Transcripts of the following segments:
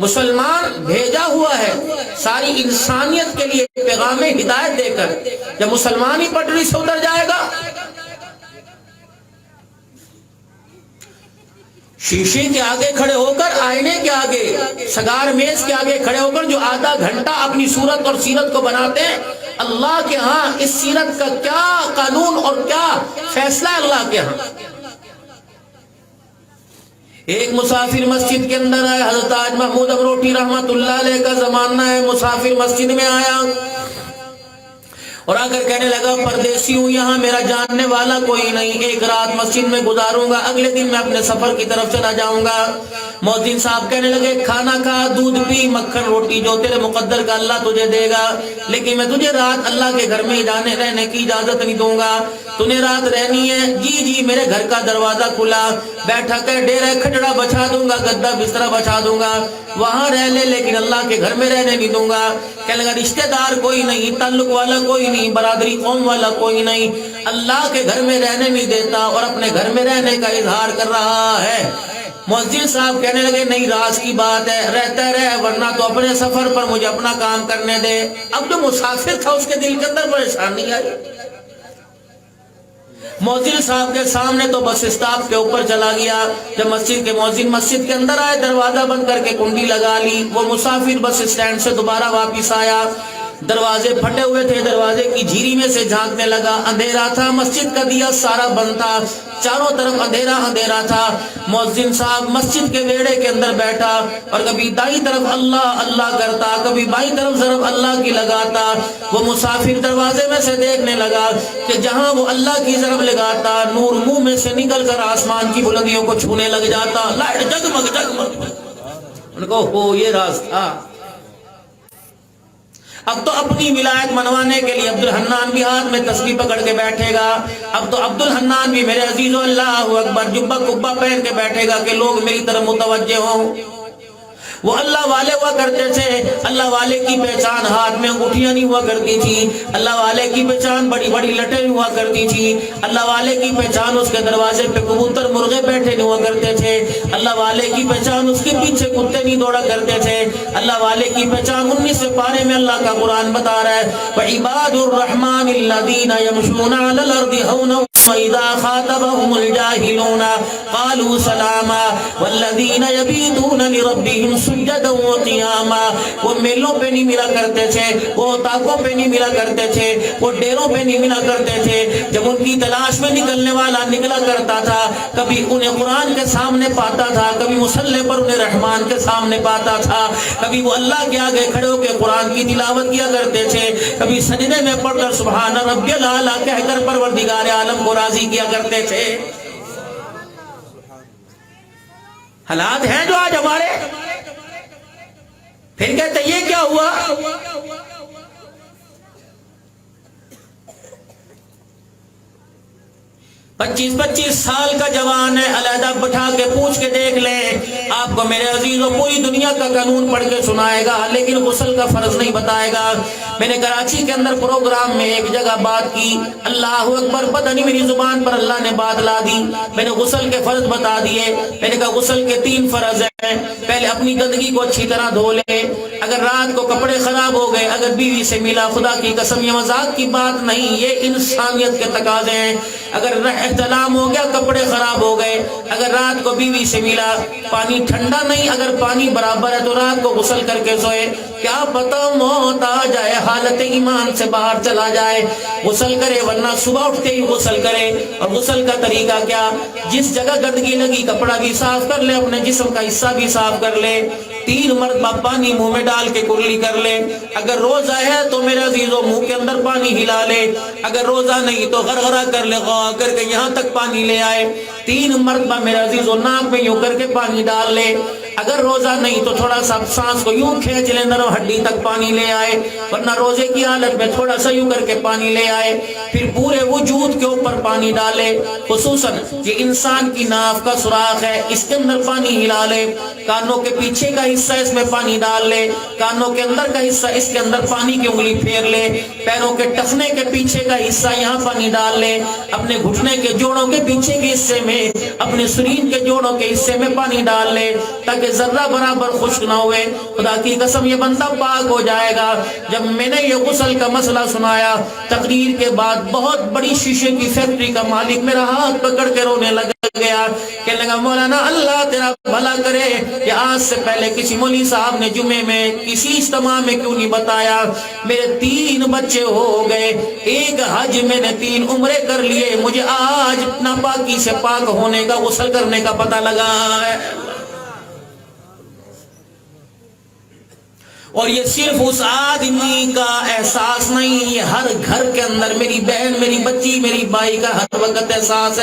مسلمان بھیجا ہوا ہے ساری انسانیت کے لیے پیغام ہدایت دے کر، جب مسلمان ہی پٹری سے اتر جائے گا، شیشے کے آگے کھڑے ہو کر، آئینے کے آگے، سگار میز کے آگے کھڑے ہو کر جو آدھا گھنٹہ اپنی صورت اور سیرت کو بناتے ہیں، اللہ کے ہاں اس سیرت کا کیا قانون اور کیا فیصلہ ہے اللہ کے ہاں؟ ایک مسافر مسجد کے اندر آئے، حضرت حاج محمود ابروٹی رحمت اللہ علیہ کا زمانہ ہے، مسافر مسجد میں آیا اور آ کر کہنے لگا پردیسی ہوں، یہاں میرا جاننے والا کوئی نہیں، ایک رات مسجد میں گزاروں گا، اگلے دن میں اپنے سفر کی طرف چلا جاؤں گا۔ مؤذن صاحب کہنے لگے کھانا کھا، دودھ پی، مکھن روٹی، جو تیرے مقدر کا اللہ تجھے دے گا، لیکن میں تجھے رات اللہ کے گھر میں جانے رہنے کی اجازت نہیں دوں گا، تو نے رات رہنی ہے؟ جی میرے گھر کا دروازہ کھلا، بیٹھا کر ڈیرا کھٹڑا بچھا دوں گا، گدا بستر بچھا دوں گا، وہاں رہ لے، لیکن اللہ کے گھر میں رہنے نہیں دوں گا۔ کہنے لگا رشتہ دار کوئی نہیں، تعلق والا کوئی نہیں، برادری قوم والا کوئی نہیں، اللہ کے گھر میں رہنے نہیں دیتا اور اپنے گھر میں رہنے کا اظہار کر رہا ہے۔ مؤذن صاحب کہنے لگے نہیں، راز کی بات ہے، رہتا رہے، ورنہ تو اپنے سفر پر مجھے اپنا کام کرنے دے۔ اب جو مسافر تھا اس کے دل کے اندر پریشانی آئی، مؤذن صاحب کے سامنے تو بس اسٹاپ کے اوپر چلا گیا، جب مسجد کے مؤذن مسجد کے اندر آئے، دروازہ بند کر کے کنڈی لگا لی، وہ مسافر بس اسٹینڈ سے دوبارہ واپس آیا، دروازے پھٹے ہوئے تھے، دروازے کی جھیری میں سے جھانکنے لگا، اندھیرا تھا، مسجد کا دیا سارا بند تھا، چاروں طرف اندھیرا اندھیرا تھا۔ مؤذن صاحب مسجد کے ویڑے کے اندر بیٹھا اور کبھی دائیں طرف اللہ اللہ کرتا، کبھی بائیں طرف ضرب اللہ کی لگاتا۔ وہ مسافر دروازے میں سے دیکھنے لگا کہ جہاں وہ اللہ کی ضرب لگاتا، نور منہ میں سے نکل کر آسمان کی بلندیوں کو چھونے لگ جاتا، لائٹ جگمگ جگمگ۔ ان کو ہو یہ راز تھا۔ اب تو اپنی ولایت منوانے کے لیے عبد الحنان بھی ہاتھ میں تسبیح پکڑ کے بیٹھے گا، اب تو عبد الحنان بھی میرے عزیزو اللہ اکبر جبہ کبہ پہن کے بیٹھے گا کہ لوگ میری طرف متوجہ ہوں۔ وہ اللہ والے ہوا کرتے تھے، اللہ والے کی پہچان ہاتھ میں انگوٹھیاں نہیں ہوا کرتی تھی، اللہ والے کی پہچان بڑی بڑی لٹیں ہوا کرتی تھی، اللہ والے کی پہچان اس کے دروازے پہ کبوتر مرغے بیٹھے نہیں ہوا کرتے تھے، اللہ والے کی پہچان اس کے پیچھے کتے نہیں دوڑا کرتے تھے، اللہ والے کی پہچان 19 پارے میں اللہ کا قرآن بتا رہا ہے وَعِبَادُ الرَّحْمَنِ الَّذِينَ يَمْشُونَ عَلَى الْأَرْضِ هَوْنًا وَإِذَا خَاطَبَهُمُ الْجَاهِلُونَ قَالُوا سَلَامًا وَالَّذِينَ يَبِيتُونَ لِرَبِّهِمْ سُجَّدًا وَقِيَامًا۔ وہ میلوں پہ نہیں ملا کرتے تھے، وہ تاکوں پہ نہیں ملا کرتے تھے، وہ ڈیروں پہ نہیں ملا کرتے تھے، جب ان کی تلاش میں نکلنے والا نکلا کرتا تھا، کبھی انہیں قرآن کے سامنے پاتا تھا، کبھی مصلی پر انہیں رحمان کے سامنے پاتا تھا، کبھی وہ اللہ کے آگے کھڑے ہو کے قرآن کی تلاوت کیا کرتے تھے، کبھی سجدے میں پڑھ کر سبحان ربی الاعلیٰ کہہ کر پروردگار عالم کو راضی کیا کرتے تھے۔ حالات ہیں جو آج ہمارے، پھر کہتے یہ کیا ہوا؟ 25 سال کا جوان ہے، علیحدہ بٹھا کے پوچھ کے دیکھ لیں، آپ کو میرے عزیزوں پوری دنیا کا قانون پڑھ کے سنائے گا لیکن غسل کا فرض نہیں بتائے گا۔ میں نے کراچی کے اندر پروگرام میں ایک جگہ بات کی، اللہ اکبر، پتہ نہیں میری زبان پر اللہ نے بات لا دی، میں نے غسل کے فرض بتا دیے، میں نے کہا غسل کے 3 فرض ہیں، پہلے اپنی گندگی کو اچھی طرح دھو لے، اگر رات کو کپڑے خراب ہو گئے، اگر بیوی سے ملا، خدا کی قسم یہ مذاق کی بات نہیں، یہ انسانیت کے تقاضے ہیں، اگر احتلام ہو گیا، کپڑے خراب ہو گئے، اگر رات کو بیوی سے ملا، پانی ٹھنڈا نہیں، اگر پانی برابر ہے تو رات کو غسل کر کے سوئے، کیا پتہ موت آ جائے، حالت ایمان سے باہر چلا جائے، غسل کرے، ورنہ صبح اٹھتے ہی غسل کرے۔ اور غسل کا طریقہ کیا؟ جس جگہ گندگی لگی کپڑا بھی صاف کر لے، اپنے جسم کا حصہ بھی صاف کر لے، 3 مرتبہ پانی منہ میں ڈال کے کرلی کر لے، اگر روزہ ہے تو میرے عزیزوں منہ کے اندر پانی ہلا لے، اگر روزہ نہیں تو غرغرہ کر لے، غا کر کے یہاں تک پانی لے آئے، 3 مرتبہ میرے عزیزوں ناک میں یوں کر کے پانی ڈال لے، اگر روزہ نہیں تو تھوڑا سا سانس کو یوں کھینچ لے، نرم ہڈی تک پانی لے آئے، ورنہ روزے کی حالت میں تھوڑا سا یوں کر کے پانی لے آئے، پھر پورے وجود کے اوپر پانی ڈالے، خصوصاً یہ انسان کی ناف کا سوراخ ہے اس کے اندر پانی ہلا لے، کانوں کے پیچھے کا حصہ اس میں پانی ڈال لے، کانوں کے اندر کا حصہ اس کے اندر پانی کی انگلی پھیر لے، پیروں کے ٹخنے کے پیچھے کا حصہ یہاں پانی ڈال لے، اپنے گھٹنے کے جوڑوں کے پیچھے کے حصے میں، اپنے سرین کے جوڑوں کے حصے میں پانی ڈال لے، تاکہ ذرہ برابر خشک نہ ہوئے، خدا کی قسم یہ بندہ پاک ہو جائے گا۔ جب میں نے یہ غسل کا مسئلہ سنایا، تقریر کے بعد بہت بڑی شیشے کی فیکٹری کا مالک میرا ہاتھ پکڑ کے رونے لگا گیا، کہنے لگا مولانا اللہ تیرا بھلا کرے کہ آج سے پہلے کسی مولوی صاحب نے جمعے میں کسی اجتماع میں کیوں نہیں بتایا، میرے 3 بچے ہو گئے، ایک حج میں نے 3 عمرے کر لیے، مجھے آج ناپاکی سے پاک ہونے کا غسل کرنے کا پتہ لگا ہے۔ اور یہ صرف اس آدمی کا احساس نہیں، یہ ہر گھر کے اندر میری بہن، میری بچی، میری بھائی کا ہر وقت احساس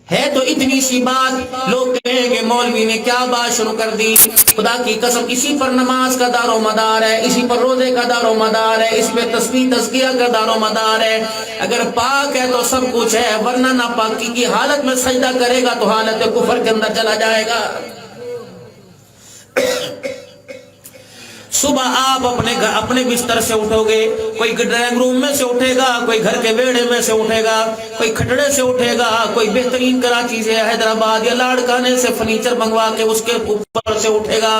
ہے تو اتنی سی بات لوگ کہیں گے مولوی نے کیا بات شروع کر دی۔ خدا کی قسم اسی پر نماز کا دار و مدار ہے، اسی پر روزے کا دار و مدار ہے، اس پہ تسبیح تزکیہ کا دار و مدار ہے۔ اگر پاک ہے تو سب کچھ ہے، ورنہ ناپاکی کی حالت میں سجدہ کرے گا تو حالت کفر کے اندر چلا جائے گا۔ صبح آپ اپنے بستر سے اٹھو گے، کوئی ڈرائنگ روم میں سے اٹھے گا، کوئی گھر کے بیڑے میں سے اٹھے گا، کوئی کھٹڑے سے اٹھے گا، کوئی بہترین کراچی سے، حیدرآباد یا لاڑکانے سے فرنیچر منگوا کے اس کے اوپر سے اٹھے گا۔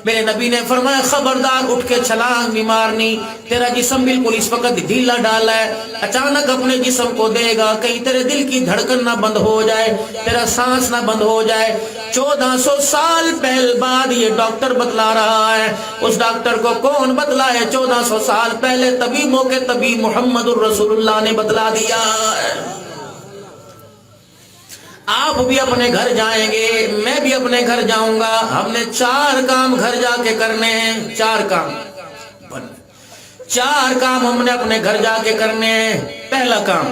میرے نبی نے فرمایا خبردار اٹھ کے چھلانگ نہیں مارنی، تیرا جسم بالکل اس وقت ڈھیلا ڈالا ہے، اچانک اپنے جسم کو دے گا، کہیں تیرے دل کی دھڑکن نہ بند ہو جائے، تیرا سانس نہ بند ہو جائے۔ 1400 سال پہلے بعد یہ ڈاکٹر بتلا رہا ہے، اس ڈاکٹر کو کون بتلا ہے؟ 1400 سال پہلے طبیبوں کے طبیب محمد الرسول اللہ نے بتلا دیا ہے۔ آپ بھی اپنے گھر جائیں گے، میں بھی اپنے گھر جاؤں گا، ہم نے 4 کام گھر جا کے کرنے ہیں، 4 کام ہم نے اپنے گھر جا کے کرنے ہیں۔ پہلا کام،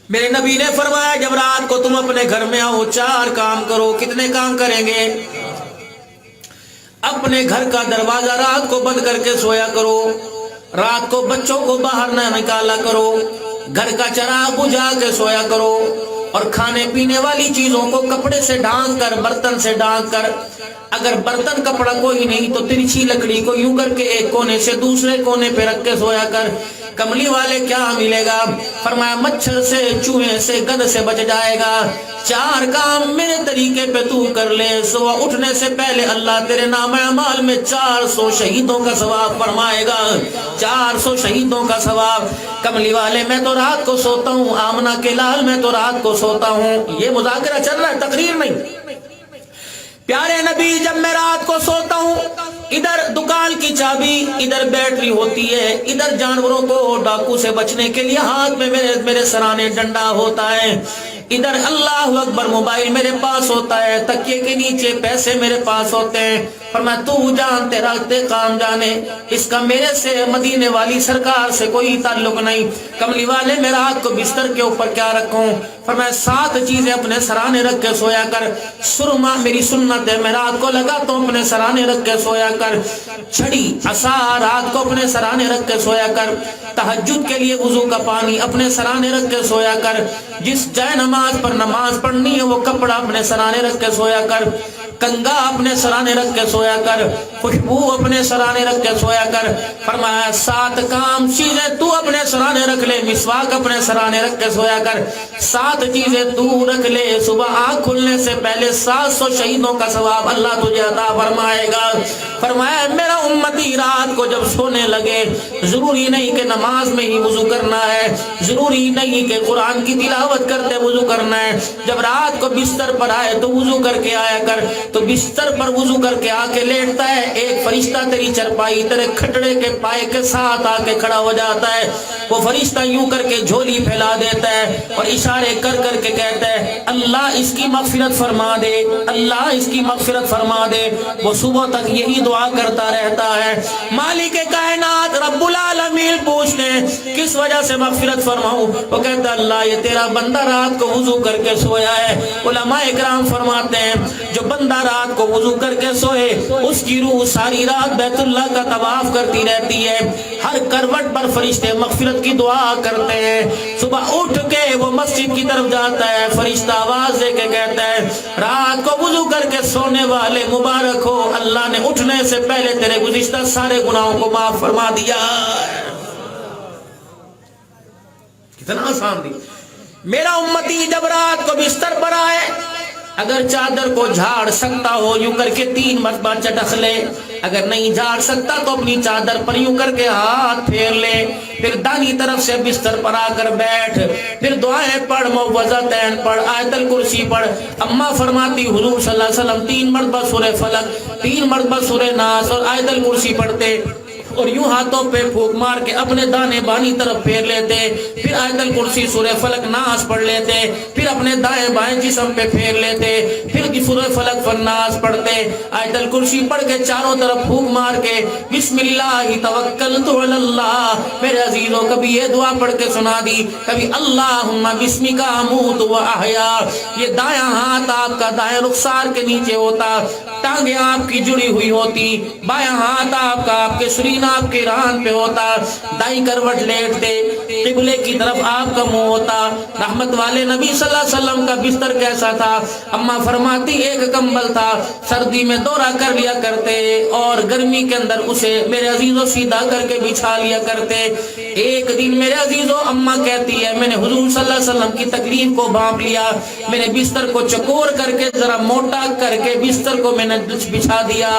میرے نبی نے فرمایا جب رات کو تم اپنے گھر میں آؤ 4 کام کرو۔ کتنے کام کریں گے؟ اپنے گھر کا دروازہ رات کو بند کر کے سویا کرو، رات کو بچوں کو باہر نہ نکالا کرو، گھر کا چراغ بجھا کے سویا کرو، اور کھانے پینے والی چیزوں کو کپڑے سے ڈھانک کر، برتن سے ڈھانک کر، اگر برتن کپڑا کوئی نہیں تو ترچھی لکڑی کو یوں کر کے ایک کونے سے دوسرے کونے پہ رکھ کے سویا کر۔ کملی والے کیا ملے گا؟ فرمایا مچھر سے، چوہے سے، گدھ سے بچ جائے گا۔ 4 کام میرے طریقے پہ تو کر لے، صبح اٹھنے سے پہلے اللہ تیرے نام اعمال میں 400 شہیدوں کا ثواب فرمائے گا، 400 شہیدوں کا ثواب۔ کملی والے میں تو رات کو سوتا ہوں، آمنہ کے لال میں تو رات کو سوتا ہوں۔ یہ مذاکرہ چل رہا ہے، تقریر نہیں۔ پیارے نبی جب میں رات کو سوتا ہوں، ادھر دکان کی چابی، ادھر بیٹری ہوتی ہے، ادھر جانوروں کو ڈاکو سے بچنے کے لیے ہاتھ میں میرے سرانے ڈنڈا ہوتا ہے، ادھر اللہ اکبر موبائل میرے پاس ہوتا ہے، تکیے کے نیچے پیسے میرے پاس ہوتے ہیں۔ فرمایا تو جان تیرا کام جانے، اس کا میرے سے، مدینے والی سرکار سے کوئی تعلق نہیں۔ کملی والے میں رات کو بستر کے اوپر کیا رکھوں؟ فرمایا 7 چیزیں اپنے سرانے رکھ کے سویا کر۔ سرما میری سنت ہے، میں رات کو لگاتا ہوں، اپنے سرانے رکھ کے سویا کر۔ چھڑی، عصا رات کو اپنے سرانے رکھ کے سویا کر۔ تہجد کے لیے وضو کا پانی اپنے سرانے رکھ کے سویا کر۔ جس جائے نماز پر نماز پڑھنی ہے وہ کپڑا اپنے سرانے رکھ کے سویا کر۔ کنگا اپنے سرانے رکھ کے سویا کر، خوشبو اپنے سرانے رکھ کے سویا کر۔ فرمایا 7 کام چیزیں تو اپنے سرانے رکھ لے، مسواک اپنے سرانے رکھ کے سویا کر، 7 چیزیں تو رکھ لے، صبح آنکھ کھلنے سے پہلے 700 شہیدوں کا ثواب اللہ تجھے عطا فرمائے گا۔ فرمایا میرا امتی رات کو جب سونے لگے، ضروری نہیں کہ نماز میں ہی وضو کرنا ہے، ضروری نہیں کہ قرآن کی تلاوت کرتے وضو کرنا ہے، جب رات کو بستر پر آئے تو وضو کر کے آیا کر۔ تو بستر پر وضو کر کے آ کے لیٹتا ہے، ایک فرشتہ تیری چرپائی تیرے کھٹڑے کے پائے کے ساتھ آ کے کھڑا ہو جاتا ہے، وہ فرشتہ یوں کر کے جھولی پھیلا دیتا ہے اور اشارے کر کر کے کہتا ہے اللہ اس کی مغفرت فرما دے، اللہ اس کی مغفرت فرما دے۔ وہ صبح تک یہی دعا کرتا رہتا ہے۔ مالک کائنات رب العالمین پوچھتے ہیں کس وجہ سے مغفرت فرماؤں؟ وہ کہتا ہے اللہ یہ تیرا بندہ رات کو وضو کر کے سویا ہے۔ علماء اکرام فرماتے ہیں جو بندہ رات کو وضو کر کے سوئے اس کی روح ساری رات بیت اللہ کا طواف کرتی رہتی ہے، ہر کروٹ پر فرشتے مغفرت کی دعا کرتے ہیں۔ صبح اٹھ کے وہ مسجد کی طرف جاتا ہے، فرشتہ آواز دے کے کہتا ہے رات کو وضو کر کے سونے والے مبارک ہو، اللہ نے اٹھنے سے پہلے تیرے گزشتہ سارے گناہوں کو معاف فرما دیا۔ اتنا آسان دی. میرا امتی جب رات کو بستر پر آئے اگر چادر کو جھاڑ سکتا ہو یوں کر کے 3 مرتبہ چٹخ لے, اگر نہیں جھاڑ سکتا تو اپنی چادر پر یوں کر کے ہاتھ پھیر لے, پھر دانی طرف سے بستر پر آ کر بیٹھ, پھر دعائیں پڑھ, معوذتین پڑھ, آیت الکرسی پڑھ. اماں فرماتی حضور صلی اللہ علیہ وسلم 3 مرتبہ سورہ فلق, 3 مرتبہ سورہ ناس اور آیت الکرسی پڑھتے اور یوں ہاتھوں پہ پھونک مار کے اپنے دانے بانی طرف پھیر لیتے, پھر آیت الکرسی سورہ فلق ناس پڑھ لیتے, پھر اپنے دائیں بائیں جسم پہ پھیر لیتے, پھر سورہ فلق فناس پڑھتے, آیت الکرسی پڑھ کے چاروں طرف پھونک مار کے بسم اللہ توکلت علی اللہ. میرے عزیزوں کبھی یہ دعا پڑھ کے سنا دی, کبھی اللہم بسمک اموت و احیا. یہ دایاں ہاتھ آپ کا دائیں رخسار کے نیچے ہوتا, ٹانگیں آپ کی جڑی ہوئی ہوتی, بایاں ہاتھ آپ کا آپ کے شرین آپ کے ران پہ ہوتا, دائیں کروٹ لیٹتے, قبلے کی طرف آپ کا منہ ہوتا. رحمت والے نبی صلی اللہ علیہ وسلم کا بستر کیسا تھا؟ اماں فرماتی ایک کمبل تھا, سردی میں دورہ کر لیا کرتے اور گرمی کے اندر اسے میرے عزیزوں سیدھا کر کے بچھا لیا کرتے. ایک دن میرے عزیزوں اماں کہتی ہے میں نے حضور صلی اللہ علیہ وسلم کی تکلیف کو بھانپ لیا, میں نے بستر کو چکور کر کے ذرا موٹا کر کے بستر کو میں نے بچھا دیا.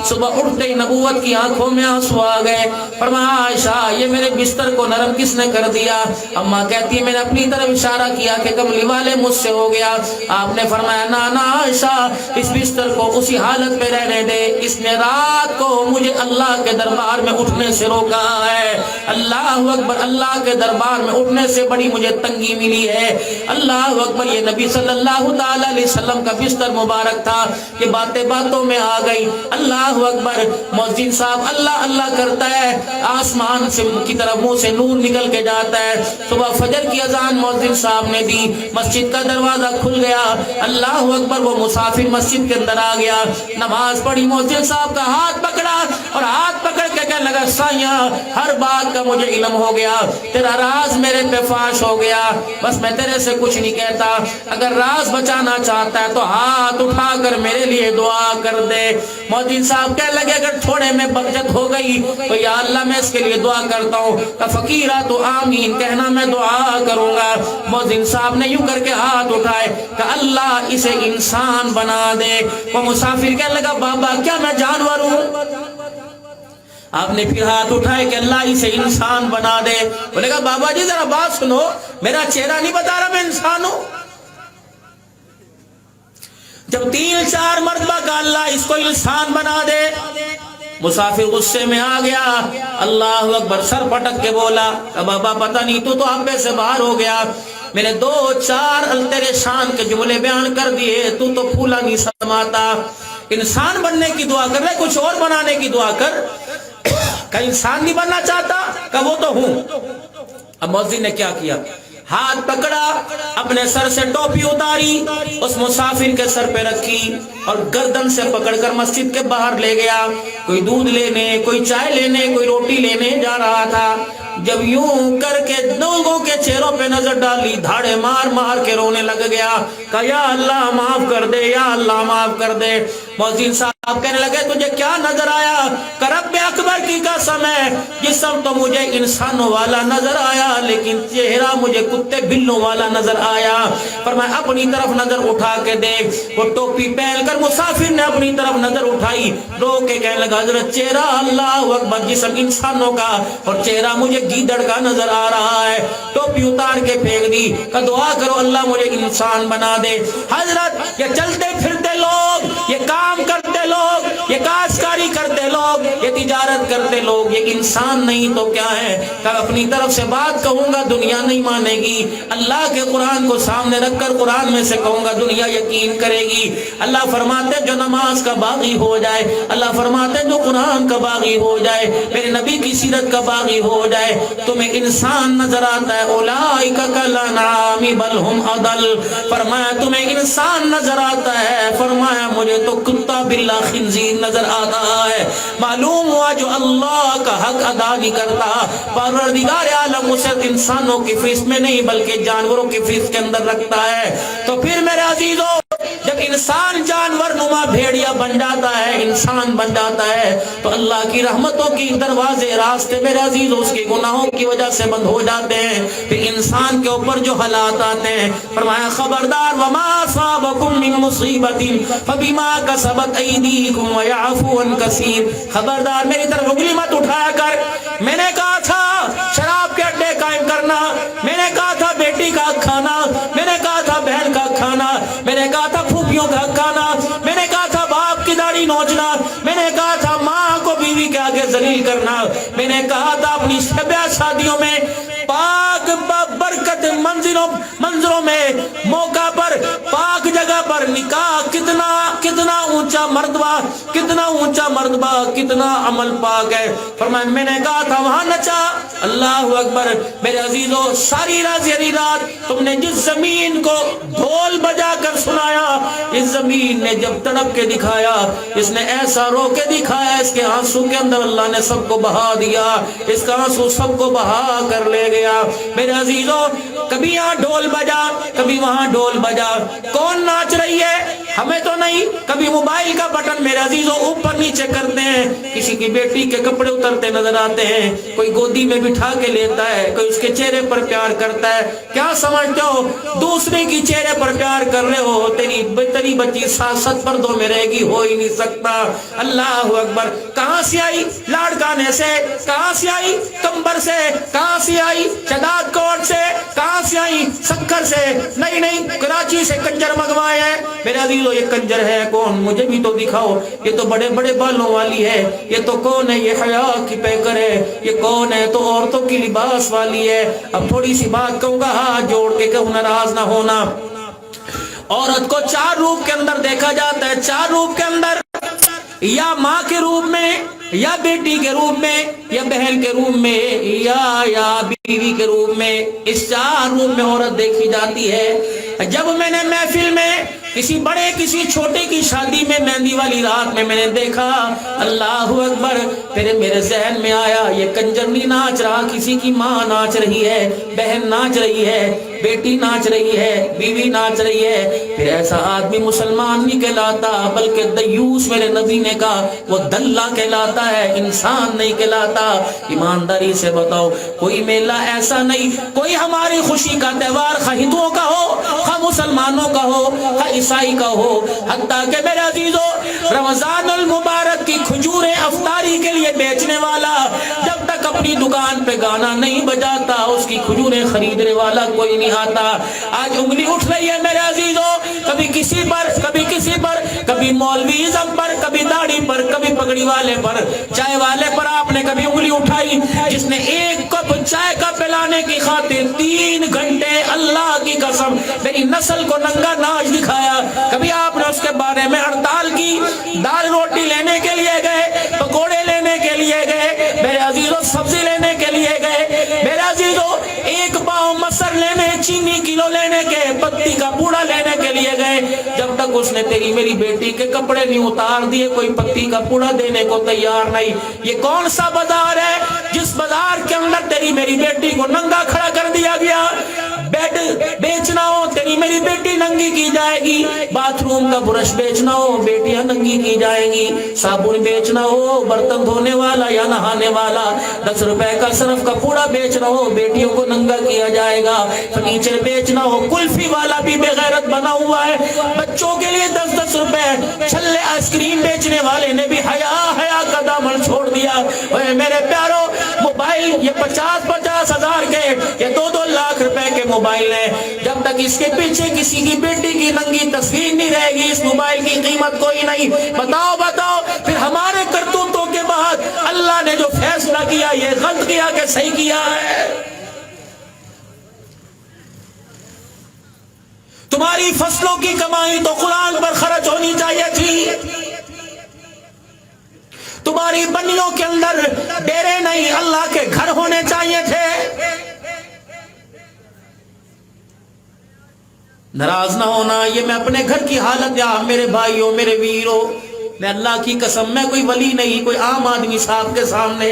صبح اٹھتے ہی نبوت کی آنکھوں میں آنسو آ گئے. فرمایا عائشہ یہ میرے بستر کو نرم کس نے کر دیا؟ اماں کہتی ہے میں نے اپنی طرف اشارہ کیا کہ کملی والے مجھ سے ہو گیا. آپ نے فرمایا نا عائشہ اس بستر کو اسی حالت پہ رہنے دے, اس نے رات کو مجھے اللہ کے دربار میں اٹھنے سے روکا ہے. اللہ اکبر, اللہ کے دربار میں اٹھنے سے بڑی مجھے تنگی ملی ہے. اللہ اکبر. یہ نبی صلی اللہ تعالی علیہ وسلم کا بستر مبارک تھا. یہ باتیں باتوں میں آ گئی. اللہ اکبر. مؤذن صاحب اللہ اللہ کرتا ہے, آسمان سے کی طرف منہ سے نور نکل کے جاتا ہے. صبح فجر کی اذان مؤذن صاحب نے دی, مسجد کا دروازہ کھل گیا. اللہ اکبر. وہ مسافر مسجد کے اندر آ گیا, نماز پڑھی, مؤذن صاحب کا ہاتھ پکڑا اور ہاتھ پکڑ کے کہنے لگا سائیاں ہر بات کا مجھے علم ہو گیا, تیرا راز میرے پہ فاش ہو گیا, بس میں تیرے سے کچھ نہیں کہتا, اگر راز بچانا چاہتا ہے تو ہاتھ اٹھا کر میرے لیے دعا کر دے. مؤذن صاحب کہنے لگے اگر تھوڑے میں برکت ہو گئی تو یا اللہ میں اس کے لیے دعا کرتا ہوں, کہ فقیرہ تو آمین کہنا میں دعا کروں گا. مؤذن صاحب نے یوں کر کے ہاتھ اٹھائے کہ اللہ اسے انسان بنا دے. وہ مسافر کہنے لگا بابا کیا میں جانور ہوں؟ آپ نے پھر ہاتھ اٹھائے کہ اللہ اسے انسان بنا دے. بولے گا بابا جی ذرا بات سنو, میرا چہرہ نہیں بتا رہا میں انسان ہوں. جب 3-4 مرتبہ کا اللہ اس کو انسان بنا دے, مسافر غصے میں آ گیا. اللہ اکبر. سر پٹک کے بولا بابا پتہ نہیں تو آپے سے باہر ہو گیا, میں نے 2-4 تیرے شان کے جملے بیان کر دیے, تو پھولا نہیں سماتا. انسان بننے کی دعا کر رہے, کچھ اور بنانے کی دعا کر. کہ انسان نہیں بننا چاہتا, کہ وہ تو ہوں. اب مؤذن نے کیا کیا, ہاتھ پکڑا, اپنے سر سے ٹوپی اتاری, اس مسافر کے سر پہ رکھی اور گردن سے پکڑ کر مسجد کے باہر لے گیا. کوئی دودھ لینے, کوئی چائے لینے, کوئی روٹی لینے جا رہا تھا. جب یوں کر کے لوگوں کے چہروں پہ نظر ڈالی, دھاڑے مار مار کے رونے لگ گیا. کہا یا اللہ معاف کر دے, یا اللہ معاف کر دے. مؤذن صاحب کہنے لگے تجھے کیا نظر آیا؟ کہ رب اکبر کی قسم ہے جسم تو مجھے انسانوں والا نظر آیا لیکن چہرہ مجھے کتے بلوں والا نظر آیا. فرمایا اپنی طرف نظر اٹھا کے دیکھ. وہ ٹوپی پہن کر مسافر نے اپنی طرف نظر اٹھائی, رو کے کہنے لگا حضرت چہرہ اللہ اکبر جسم انسانوں کا اور چہرہ مجھے گیدڑ کا نظر آ رہا ہے. ٹوپی اتار کے پھینک دی, کہ دعا کرو اللہ مجھے انسان بنا دے. حضرت یہ چلتے پھرتے لوگ, یہ کام کرتے لوگ, یہ کاشتکاری کرتے لوگ, یہ تجارت کرتے لوگ, یہ انسان نہیں تو کیا ہے؟ کہ اپنی طرف سے بات کہوں گا دنیا نہیں مانے گی, اللہ کے قرآن کو سامنے رکھ کر قرآن میں سے کہوں گا دنیا یقین کرے گی. اللہ فرماتے جو نماز کا باغی ہو جائے, اللہ فرماتے جو قرآن کا باغی ہو جائے, میرے نبی کی سیرت کا باغی ہو جائے, تمہیں انسان نظر آتا ہے. اولئک کالانعام بل ہم اضل. فرمایا تمہیں انسان نظر آتا ہے, فرمایا مجھے تو کتا بلا خنزیر نظر آتا ہے. معلوم ہوا جو اللہ کا حق ادا نہیں کرتا پروردگار عالم اسے انسانوں کی فہرست میں نہیں بلکہ جانوروں کی فہرست کے اندر رکھتا ہے. تو پھر میرے عزیزوں جب انسان جانور نما بھیڑیا بن جاتا ہے، انسان بن جاتا ہے، تو اللہ کی رحمتوں کی دروازے راستے میرے عزیز اس کے گناہوں کی وجہ سے بند ہو جاتے ہیں، پھر انسان کے اوپر جو حالات آتے ہیں، فرمایا خبردار وما اصابکم من مصیبت فبما کسبت ایدیکم ویعفو عن کثیر، خبردار میری طرف انگلی مت اٹھایا کر، میں نے کہا تھا شراب کے اڈے قائم کرنا، میں نے کہا تھا بیٹی کا حق کھانا، میں نے کہا تھا بہن کا حق کھانا، میں نے کہا تھا پھوپھیوں کا حق کھانا، میں نے کہا تھا باپ کی داڑھی نوچنا، میں نے کہا تھا ماں کو بیوی کے آگے ذلیل کرنا، میں نے کہا تھا اپنی شبیہ شادیوں میں پاک برکت منظروں میں موقع پر پاک جگہ پر نکاح، کتنا اونچا مرتبہ، کتنا اونچا مرتبہ، کتنا عمل پاک ہے، فرمایا میں نے کہا تھا وہاں نچا، اللہ اکبر میرے عزیزو، ساری رات تم نے جس زمین کو ڈھول بجا کر سنایا، اس زمین نے جب تڑپ کے دکھایا، اس نے ایسا رو کے دکھایا، اس کے آنسو کے اندر اللہ نے سب کو بہا دیا، اس کا آنسو سب کو بہا کر لے گیا میرے عزیزو، کبھی یہاں ڈھول بجا، کبھی وہاں ڈھول بجا، کون ناچ رہی ہے ہمیں تو نہیں، کبھی موبائل کا بٹن میرے عزیزو اوپر نیچے کرتے ہیں، کسی کی بیٹی کے کپڑے اترتے نظر آتے ہیں، کوئی گودی میں بٹھا کے لیتا ہے، کوئی اس کے چہرے پر پیار کرتا ہے، کیا سمجھتے ہو دوسرے کی چہرے پر پیار کر رہے ہو، تیری بچی 7 پردوں میں رہے گی، ہو ہی نہیں سکتا، اللہ اکبر، کہاں سے آئی لاڑکانے سے، کہاں سے آئی کمبر سے، کہاں سے آئی شداد کوٹ سے، کہاں سے آئی سکر سے، نہیں کراچی سے کنجر منگوائے ہیں، میرے عزیزو یہ کنجر ہے کون، مجھے بھی تو دکھاؤ، یہ تو بڑے بڑے بالوں والی ہے، یہ تو کون ہے، یہ حیا کی پیکر ہے، یہ کون ہے، تو عورتوں کی لباس والی ہے، اب تھوڑی سی بات کہوں گا ہاتھ جوڑ کے کہوں ناراض نہ ہونا، عورت کو 4 روپ کے اندر دیکھا جاتا ہے، 4 روپ کے اندر، یا ماں کے روپ میں، یا بیٹی کے روپ میں، یا بہن کے روپ میں، یا بیوی کے روپ میں، اس 4 روپ میں عورت دیکھی جاتی ہے۔ جب میں نے محفل میں کسی بڑے کسی چھوٹے کی شادی میں مہندی والی رات میں نے دیکھا، اللہ اکبر، پھر میرے ذہن میں آیا یہ کنجر نہیں ناچ رہا، کسی کی ماں ناچ رہی ہے، بہن ناچ رہی ہے، بیٹی ناچ رہی ہے، بیوی ناچ رہی ہے، پھر ایسا آدمی مسلمان نہیں کہلاتا بلکہ دیوس میرے نبی نے کہا وہ دلہ کہلاتا ہے، انسان نہیں کہلاتا۔ ایمانداری سے بتاؤ کوئی میلہ ایسا نہیں، کوئی ہماری خوشی کا تہوار خواہ ہندوؤں کا ہو خواہ مسلمانوں کا ہو خواہ عیسائی کا ہو، حتیٰ کہ میرے عزیزو رمضان المبارک کی کھجوریں افطاری کے لیے بیچنے والا جب تک اپنی دکان پہ گانا نہیں بجاتا اس کی کھجوریں خریدنے والا کوئی نہیں آتا۔ آج انگلی اٹھ رہی ہے میرے عزیزو، کبھی کسی پر، کبھی کسی پر، کبھی مولویزم پر، کبھی داڑھی پر، کبھی پگڑی والے پر، چائے والے پر آپ نے کبھی انگلی اٹھائی جس نے 1 کپ چائے کا پلانے کی خاطر 3 گھنٹے اللہ کی قسم میری نسل کو ننگا ناچ دکھایا، کبھی آپ نے اس کے بارے میں ہڑتال کی، دال روٹی لینے کے لیے گئے، پکوڑے لینے کے لیے گئے، میرے عزیزو سبزی لینے کے لیے گئے، میرے عزیزو 1 پاؤ مسر لینے، چینی کلو لینے کے، پتی کا پوڑا لینے کے لیے گئے، جب تک اس نے تیری میری بیٹی کے کپڑے نہیں اتار دیے کوئی پتی کا پوڑا دینے کو تیار نہیں۔ یہ کون سا بازار ہے جس بازار کے اندر تیری میری بیٹی کو ننگا کھڑا کر دیا گیا؟ بیڈ بیچنا ہو تیری میری بیٹی ننگی کی جائے گی، باتھ روم کا برش بیچنا ہو بیٹیاں ننگی کی جائیں گی، صابن بیچنا ہو برتن دھونے والا یا نہانے والا، 10 روپے کا صرف کا پوڑا بیچنا ہو بیٹیوں کو ننگا کیا جائے گا، فرنیچر بیچنا ہو، کلفی والا بھی بے غیرت بنا ہوا ہے، بچوں کے لیے 10 روپے، چھلے آئس کریم بیچنے والے نے بھی حیا کا دامن چھوڑ دیا۔ اے میرے پیارو، موبائل یہ 50 ہزار کے، یہ 2 لاکھ روپے کے موبائل ہیں، جب تک اس کے پیچھے کسی کی بیٹی کی ننگی تصویر نہیں رہے گی اس موبائل کی قیمت کوئی نہیں۔ بتاؤ پھر ہمارے کرتوتوں کے بعد اللہ نے جو فیصلہ کیا یہ غلط کیا کہ صحیح کیا ہے؟ تمہاری فصلوں کی کمائی تو قرآن پر خرچ ہونی چاہیے تھی، تمہاری بنیوں کے اندر ڈیرے نہیں اللہ کے گھر ہونے چاہیے تھے۔ ناراض نہ ہونا، یہ میں اپنے گھر کی حالت، یا میرے بھائیوں میرے ویروں، میں اللہ کی قسم میں کوئی ولی نہیں، کوئی عام آدمی صاحب کے سامنے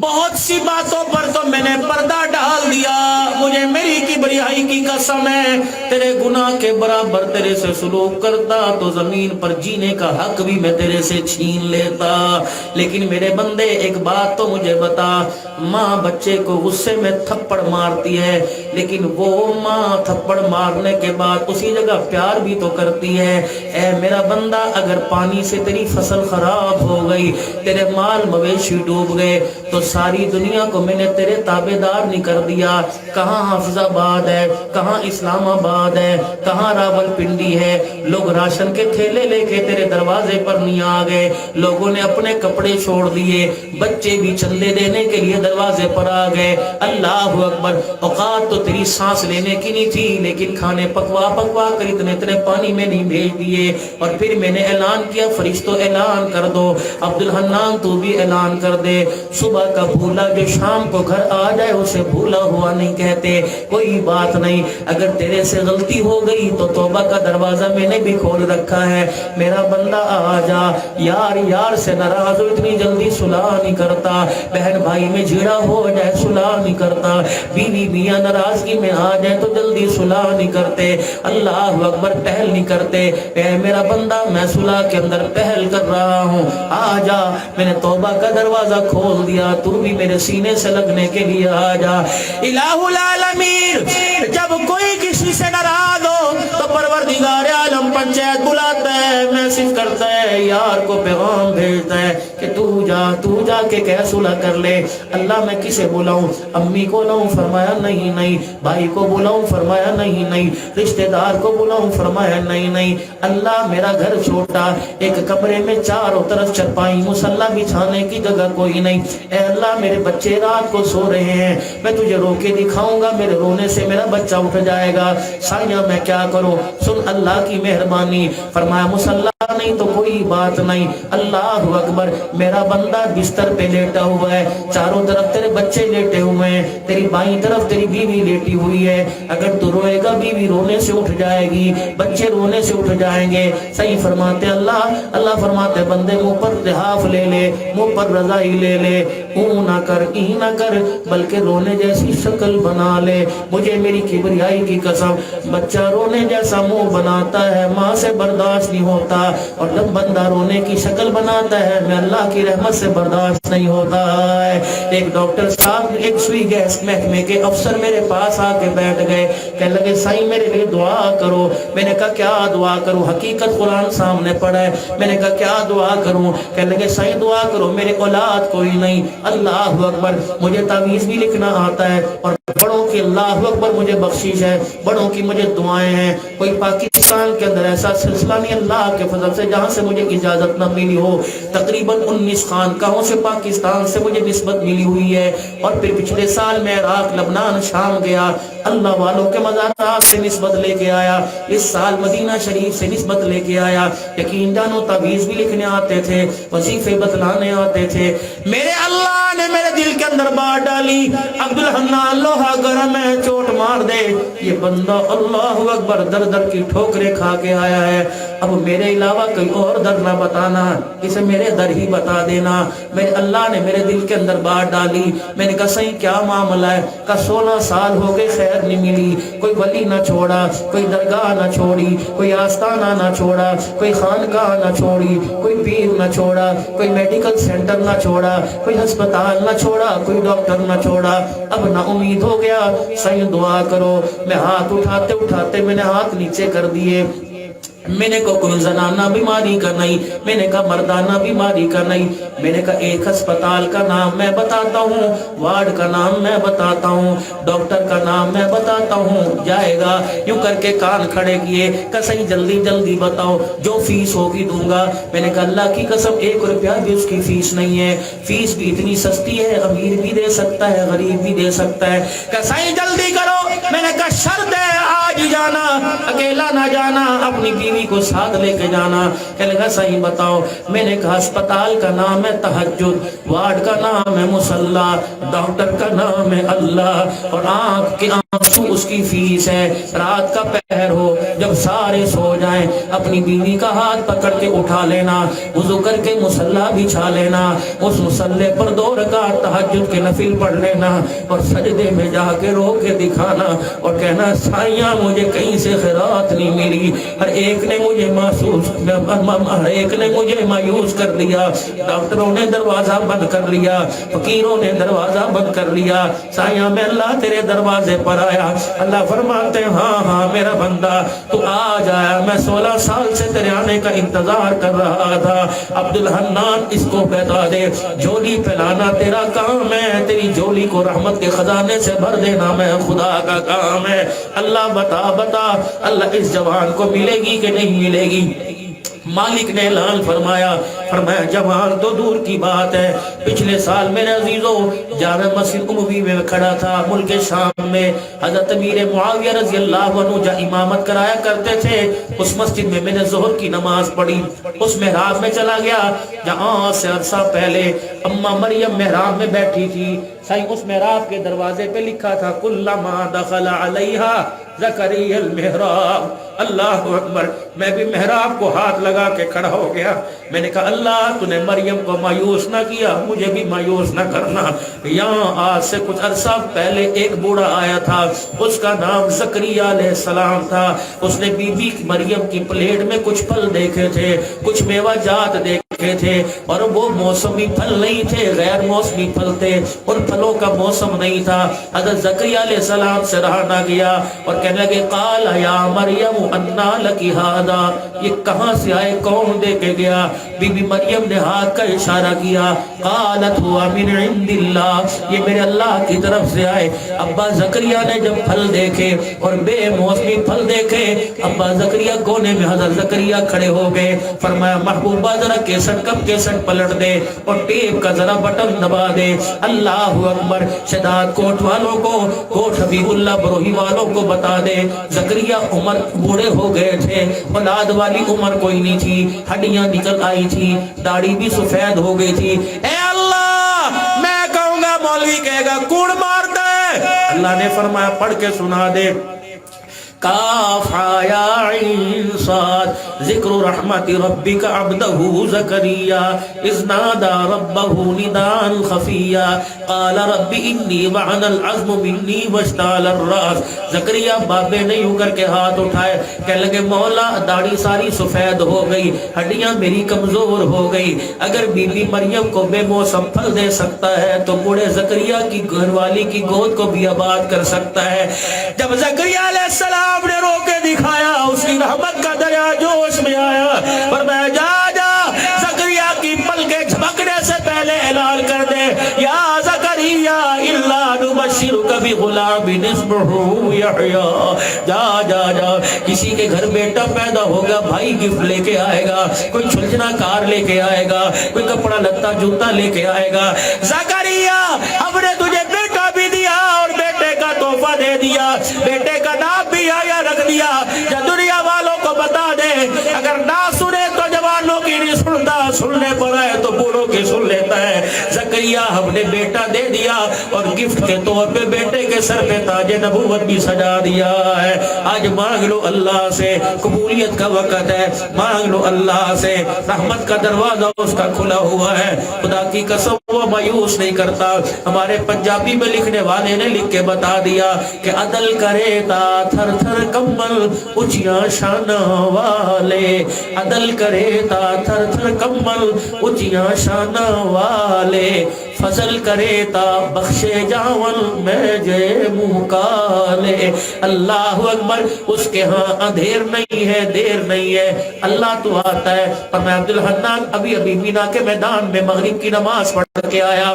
بہت سی باتوں پر تو میں نے پردہ ڈال دیا، مجھے میری کبریائی کی قسم ہے تیرے گناہ کے برابر تیرے سے سلوک کرتا تو زمین پر جینے کا حق بھی میں تیرے سے چھین لیتا۔ لیکن میرے بندے ایک بات تو مجھے بتا، ماں بچے کو غصے میں تھپڑ مارتی ہے، لیکن وہ ماں تھپڑ مارنے کے بعد اسی جگہ پیار بھی تو کرتی ہے۔ اے میرا بندہ، اگر پانی سے تیری فصل خراب ہو گئی، تیرے مال مویشی ڈوب گئے، تو ساری دنیا کو میں نے تیرے تابع دار نہیں کر دیا۔ کہاں حافظ آباد ہے، کہاں اسلام آباد ہے، کہاں راول پنڈی ہے، لوگ راشن کے تھیلے لے کے تیرے دروازے پر نہیں آ گئے، لوگوں نے اپنے کپڑے چھوڑ دیے، بچے بھی چندے دینے کے لیے دروازے پر آ گئے۔ اللہ اکبر، اوقات تو تیری سانس لینے کی نہیں تھی، لیکن کھانے پکوا پکوا کر اتنے پانی میں نہیں بھیج دیے۔ اور پھر میں نے اعلان کیا، فرشتوں اعلان کر دو، عبدالحنان تو بھی اعلان کر دے، صبح کا بھولا جو شام کو گھر آ جائے اسے بھولا ہوا نہیں کہتے۔ کوئی بات نہیں، اگر تیرے سے غلطی ہو گئی تو توبہ کا دروازہ میں نے بھی کھول رکھا ہے، میرا بندہ آ جا۔ یار یار سے ناراض ہو اتنی جلدی صلح نہیں کرتا، بہن بھائی میں جھگڑا ہو جائے صلح نہیں کرتا، بیوی میاں ناراضگی میں آ جائے تو جلدی صلح نہیں کرتے، اللہ اکبر پہل نہیں کرتے۔ اے میرا بندہ، میں صلح کے اندر پہل کر رہا ہوں، آ جا، میں نے توبہ کا دروازہ کھول دیا، تو بھی میرے سینے سے لگنے کے لیے آ جا۔ الہ العالمین، جب کوئی کسی سے ناراض ہو تو پروردگار عالم پنچایت بلاتا ہے، میسج کرتا ہے، یار کو پیغام بھیجتا ہے کہ تو جا کے کہہ صلح کر لے۔ اللہ میں کسے بلاؤں؟ امی کو بلاؤں؟ فرمایا نہیں۔ بھائی کو بلاؤں؟ فرمایا نہیں۔ رشتہ دار کو بلاؤں؟ فرمایا نہیں۔ اللہ میرا گھر چھوٹا، ایک کمرے میں چاروں طرف چرپائی مصلی بچھانے کی جگہ کوئی نہیں، اے اللہ میرے بچے رات کو سو رہے ہیں، میں تجھے رو کے دکھاؤں گا، میرے رونے سے میرا بچہ اٹھ جائے گا، سائیاں میں کیا کروں؟ سن اللہ کی مہربانی، فرمایا مصلی نہیں تو کوئی بات نہیں۔ اللہ اکبر، میرا بندہ بستر پہ لیٹا ہوا ہے، چاروں طرف تیرے بچے لیٹے ہوئے ہیں، تیری بائیں طرف تیری بیوی لیٹی ہوئی ہے، اگر تو روئے گا بیوی رونے سے اٹھ جائے گی، بچے رونے سے اٹھ جائیں گے۔ صحیح فرماتے اللہ فرماتے بندے منہ پر لحاف لے لے، منہ پر رضائی لے لے، اون نہ کر ای نہ کر، بلکہ رونے جیسی شکل بنا لے، مجھے میری کبریائی کی قسم، بچہ رونے جیسا منہ بناتا ہے ماں سے برداشت نہیں ہوتا، اور جب بندہ رونے کی شکل بناتا ہے میں اللہ کی رحمت سے برداشت نہیں ہوتا ہے۔ ایک ڈاکٹر صاحب ایک سوئی گیس محکمے کے افسر میرے پاس آ کے بیٹھ گئے، کہنے لگے سائیں میرے لیے دعا کرو۔ میں نے کہا کیا دعا کروں؟ حقیقت قرآن سامنے پڑا ہے۔ میں نے کہا کیا دعا کروں؟ کہنے لگے سائیں دعا کرو، میرے اولاد کوئی نہیں۔ اللہ اکبر، مجھے تعویذ بھی لکھنا آتا ہے، اور بڑوں کی اللہ اکبر مجھے بخشش ہے، بڑوں کی مجھے دعائیں ہیں۔ کوئی پاکستان کے اندر ایسا سلسلہ نہیں اللہ کے فضل سے جہاں سے مجھے اجازت نہ ملی ہو، تقریباً 19 خانقاہوں سے پاکستان سے مجھے نسبت ملی ہوئی ہے، اور پھر پچھلے سال میں عراق، لبنان، شام گیا، اللہ والوں کے مزارات سے نسبت لے کے آیا، اس سال مدینہ شریف سے نسبت لے کے آیا۔ یقین جانو تعویذ بھی لکھنے آتے تھے، وظیفے بتلانے آتے تھے۔ میرے اللہ نے میرے دل کے اندر بات ڈالی، عبدالحنان لوہا گرم ہے، چوٹ مار دے۔ یہ بندہ اللہ اکبر در در کی ٹھوکریں کھا کے آیا ہے، اب میرے علاوہ کوئی اور در نہ بتانا، اسے میرے در ہی بتا دینا۔ میرے اللہ نے میرے دل کے اندر بات ڈالی، میں نے کہا صحیح کیا معاملہ ہے؟ کہ 16 سال ہو گئے خیر نہیں ملی، کوئی ولی نہ چھوڑا، کوئی درگاہ نہ چھوڑی، کوئی آستانہ نہ چھوڑا، کوئی خانقاہ نہ چھوڑی، کوئی پیر نہ چھوڑا، کوئی میڈیکل سینٹر نہ چھوڑا، کوئی ہسپتال نہ چھوڑا، کوئی ڈاکٹر نہ چھوڑا، اب نا امید ہو گیا۔ صحیح دعا کرو۔ میں ہاتھ اٹھاتے میں نے ہاتھ نیچے کر دیے، میں نے کہا کوئی زنانہ بیماری کا نہیں، میں نے کہا مردانہ بیماری کا نہیں، میں نے کہا ایک ہسپتال کا نام میں بتاتا ہوں، وارڈ کا نام میں بتاتا ہوں، ڈاکٹر کا نام میں بتاتا ہوں، جائے گا۔ یوں کر کے کان کھڑے کیے کہ صحیح جلدی بتاؤ، جو فیس ہوگی دوں گا۔ میں نے کہا اللہ کی قسم 1 روپیہ بھی اس کی فیس نہیں ہے، فیس بھی اتنی سستی ہے، امیر بھی دے سکتا ہے، غریب بھی دے سکتا ہے۔ کہ صحیح جلدی کرو۔ میں نے کہا شرط ہے آج جانا، اکیلا نہ جانا، اپنی بیوی کو ساتھ لے کے جانا۔ کہنے لگا صحیح بتاؤ۔ میں نے کہا اسپتال کا نام ہے تہجد، وارڈ کا نام ہے مصلی، ڈاکٹر کا نام ہے اللہ، اور آنکھ کے آنسو اس کی فیس ہے۔ رات کا پہر ہو، جب جب سارے سو جائیں اپنی بیوی کا ہاتھ پکڑ کے اٹھا لینا، وضو کر کے مصلی بچھا لینا، اس مصلی پر 2 رکعت تہجد کے نفل پڑھ لینا اور سجدے میں جا کے رو کے دکھانا اور کہنا سائیاں مجھے کہیں سے خیرات نہیں ملی، ہر ایک نے مجھے مایوس کر دیا، ڈاکٹروں نے دروازہ بند کر لیا، فقیروں نے دروازہ بند کر لیا، سائیاں میں اللہ تیرے دروازے پر آیا۔ اللہ فرماتے ہیں ہاں ہاں میرا بندہ تو آج آیا، میں 16 سال سے تیرے آنے کا انتظار کر رہا تھا۔ عبد الحنان اس کو بتا دے جولی پھیلانا تیرا کام ہے، تیری جولی کو رحمت کے خزانے سے بھر دینا میں خدا کا کام ہے۔ اللہ بتا اللہ اس جوان کو ملے گی کہ نہیں ملے گی؟ مالک نے اعلان فرمایا جوان تو دور کی بات ہے، پچھلے سال میرے عزیزوں جامع مسجد اموی میں کھڑا تھا ملک شام میں، حضرت امیر معاویہ رضی اللہ عنہ جہاں امامت کرایا کرتے تھے اس مسجد میں میں نے ظہر کی نماز پڑھی، اس محراب میں چلا گیا جہاں سے عرصہ پہلے اماں مریم محراب میں بیٹھی تھی، اس محراب کے دروازے پہ لکھا تھا کلما دخل علیہا زکریا المحراب۔ اللہ اکبر، میں بھی محراب کو ہاتھ لگا کے کھڑا ہو گیا، میں نے کہا اللہ تو نے مریم کو مایوس نہ کیا، مجھے بھی مایوس نہ کرنا۔ یہاں آج سے کچھ عرصہ پہلے ایک بوڑھا آیا تھا، اس کا نام زکریا علیہ السلام تھا، اس نے بی بی مریم کی پلیٹ میں کچھ پھل دیکھے تھے، کچھ میوہ جات دیکھے تھے اور وہ موسمی پھل نہیں تھے، غیر موسمی پھل تھے، ان پھلوں کا موسم نہیں تھا۔ حضرت زکریا علیہ السلام سے رہا نہ گیا اور کہنے لگے قال یا مریم انا لکی ھذا، یہ کہاں سے آئے، کون دے کے گیا؟ بی بی مریم نے ہاتھ کا اشارہ کیا، قالت ہوا من عند اللہ، یہ میرے اللہ کی طرف سے آئے۔ ابا زکریا نے جب پھل دیکھے اور بے موسمی پھل دیکھے، ابا زکریا کونے میں حضرت زکریا کھڑے ہو گئے، فرمایا محبوبہ ذرا کیسٹ کب کیسٹ پلٹ دے اور ٹیپ کا ذرا بٹن دبا دے۔ اللہ اکبر، شداد کوٹ والوں کو، کوٹ حبیب اللہ بروہی والوں کو بتا دے زکریا عمر بوڑھے ہو گئے تھے، اولاد والی عمر کوئی نہیں تھی، ہڈیاں نکل آئی تھی، داڑھی بھی سفید ہو گئی تھی۔ اے اللہ، میں کہوں گا مولوی کہے گا کون مارتا ہے؟ اللہ نے فرمایا پڑھ کے سنا دے کاف یا عین صاد ذکر رحمت ربک عبدہ زکریا اذ نادى ربہ نداء خفیا قال رب انی وعن العظم منی واشتعل الراس۔ زکریا بابے نے یوں کر کے ہاتھ اٹھائے، کہنے لگے مولا داڑھی ساری سفید ہو گئی، ہڈیاں میری کمزور ہو گئی، اگر بی بی مریم کو بے موسم پھل دے سکتا ہے تو بوڑھے زکریا کی گھر والی کی گود کو بھی آباد کر سکتا ہے۔ جب زکریا علیہ السلام آپ نے رو کے دکھایا، اس کی رحمت کا دریا جوش میں آیا، فرمایا جا زکریا کی پلکیں جھپکنے سے پہلے اعلان کر دے یا زکریا الا نبشرک بغلام اسمہ یحییٰ۔ جا کسی کے گھر بیٹا پیدا ہوگا، بھائی گفٹ لے کے آئے گا، کوئی چھلچنا کار لے کے آئے گا، کوئی کپڑا لتا جوتا لے کے آئے گا۔ زکریا ہم نے تجھے بیٹا بھی دیا اور بیٹے کا تحفہ دے دیا، بیٹے کا نام بھی آیا رکھ دیا۔ یا دنیا والوں کو بتا دے اگر نہ سنے تو جوانوں کی نہیں سنتا، سننے پر آئے تو بوڑھوں کی سن لیتا ہے۔ زکریا ہم نے بیٹا دے دیا اور گفٹ کے طور پہ بیٹے کے سر پہ تاج نبوت بھی سجا دیا ہے۔ آج مانگ لو اللہ سے، قبولیت کا وقت ہے، مانگ لو اللہ سے، رحمت کا دروازہ اس کا کھلا ہوا ہے۔ خدا کی قسم وہ مایوس نہیں کرتا۔ ہمارے پنجابی میں لکھنے والے نے لکھ کے بتا دیا کہ عدل کرے تا تھر تھر کمل اچیاں شانہ والے، عدل کرے تا تھر تھر کمل اچیاں شانہ والے، فضل کرے تا بخشے جاون میں جے منہ کالے۔ اللہ اکبر، اس کے ہاں اندھیر نہیں ہے، دیر نہیں ہے، اللہ تو آتا ہے۔ اور میں عبد الحنان ابھی مینا کے میدان میں مغرب کی نماز پڑھ کے آیا،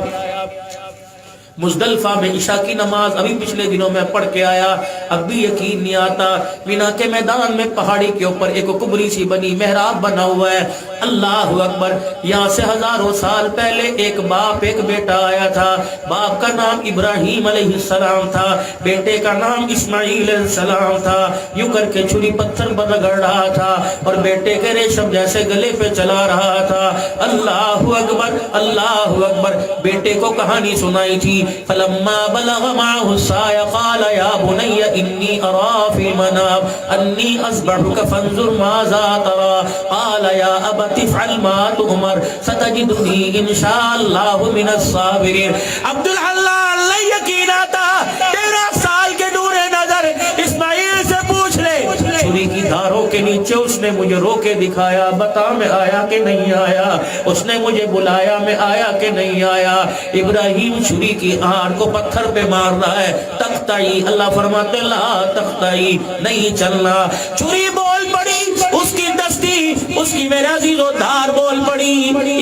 مزدلفہ میں عشاء کی نماز ابھی پچھلے دنوں میں پڑھ کے آیا، اب بھی یقین نہیں آتا۔ مینا کے میدان میں پہاڑی کے اوپر ایک کبری سی بنی محراب بنا ہوا ہے۔ اللہ اکبر، یہاں سے ہزاروں سال پہلے ایک باپ ایک بیٹا آیا تھا۔ باپ کا نام ابراہیم علیہ السلام تھا، بیٹے کا نام اسماعیل علیہ السلام تھا۔ یوں کر کے چھری پتھر پر رگڑ رہا تھا اور بیٹے کے ریشم جیسے گلے پہ چلا رہا تھا۔ اللہ اکبر، اللہ اکبر، بیٹے کو کہانی سنائی تھی فلما بلغ معه السعي قال يا بني إني أرى في المنام أني أذبحك فانظر ماذا ترى قال يا أبت افعل ما تؤمر ستجدني إن شاء الله من الصابرين. عبدالحلال نہیں یقین آتا 13 سال کے نور نظر اسماعیل سے پوچھ لے. چھری کی دھاروں کے نیچے اس نے مجھے رو کے دکھایا, بتا میں آیا کہ نہیں آیا. اس نے مجھے بلایا, میں آیا کہ نہیں آیا. ابراہیم چھری کی آڑ کو پتھر پہ مار رہا ہے. تختائی, اللہ فرماتے لا تختائی, نہیں چلنا. چھری بول پڑی, اس کی دستی, اس کی میرے عزیز و دھار بول پڑی.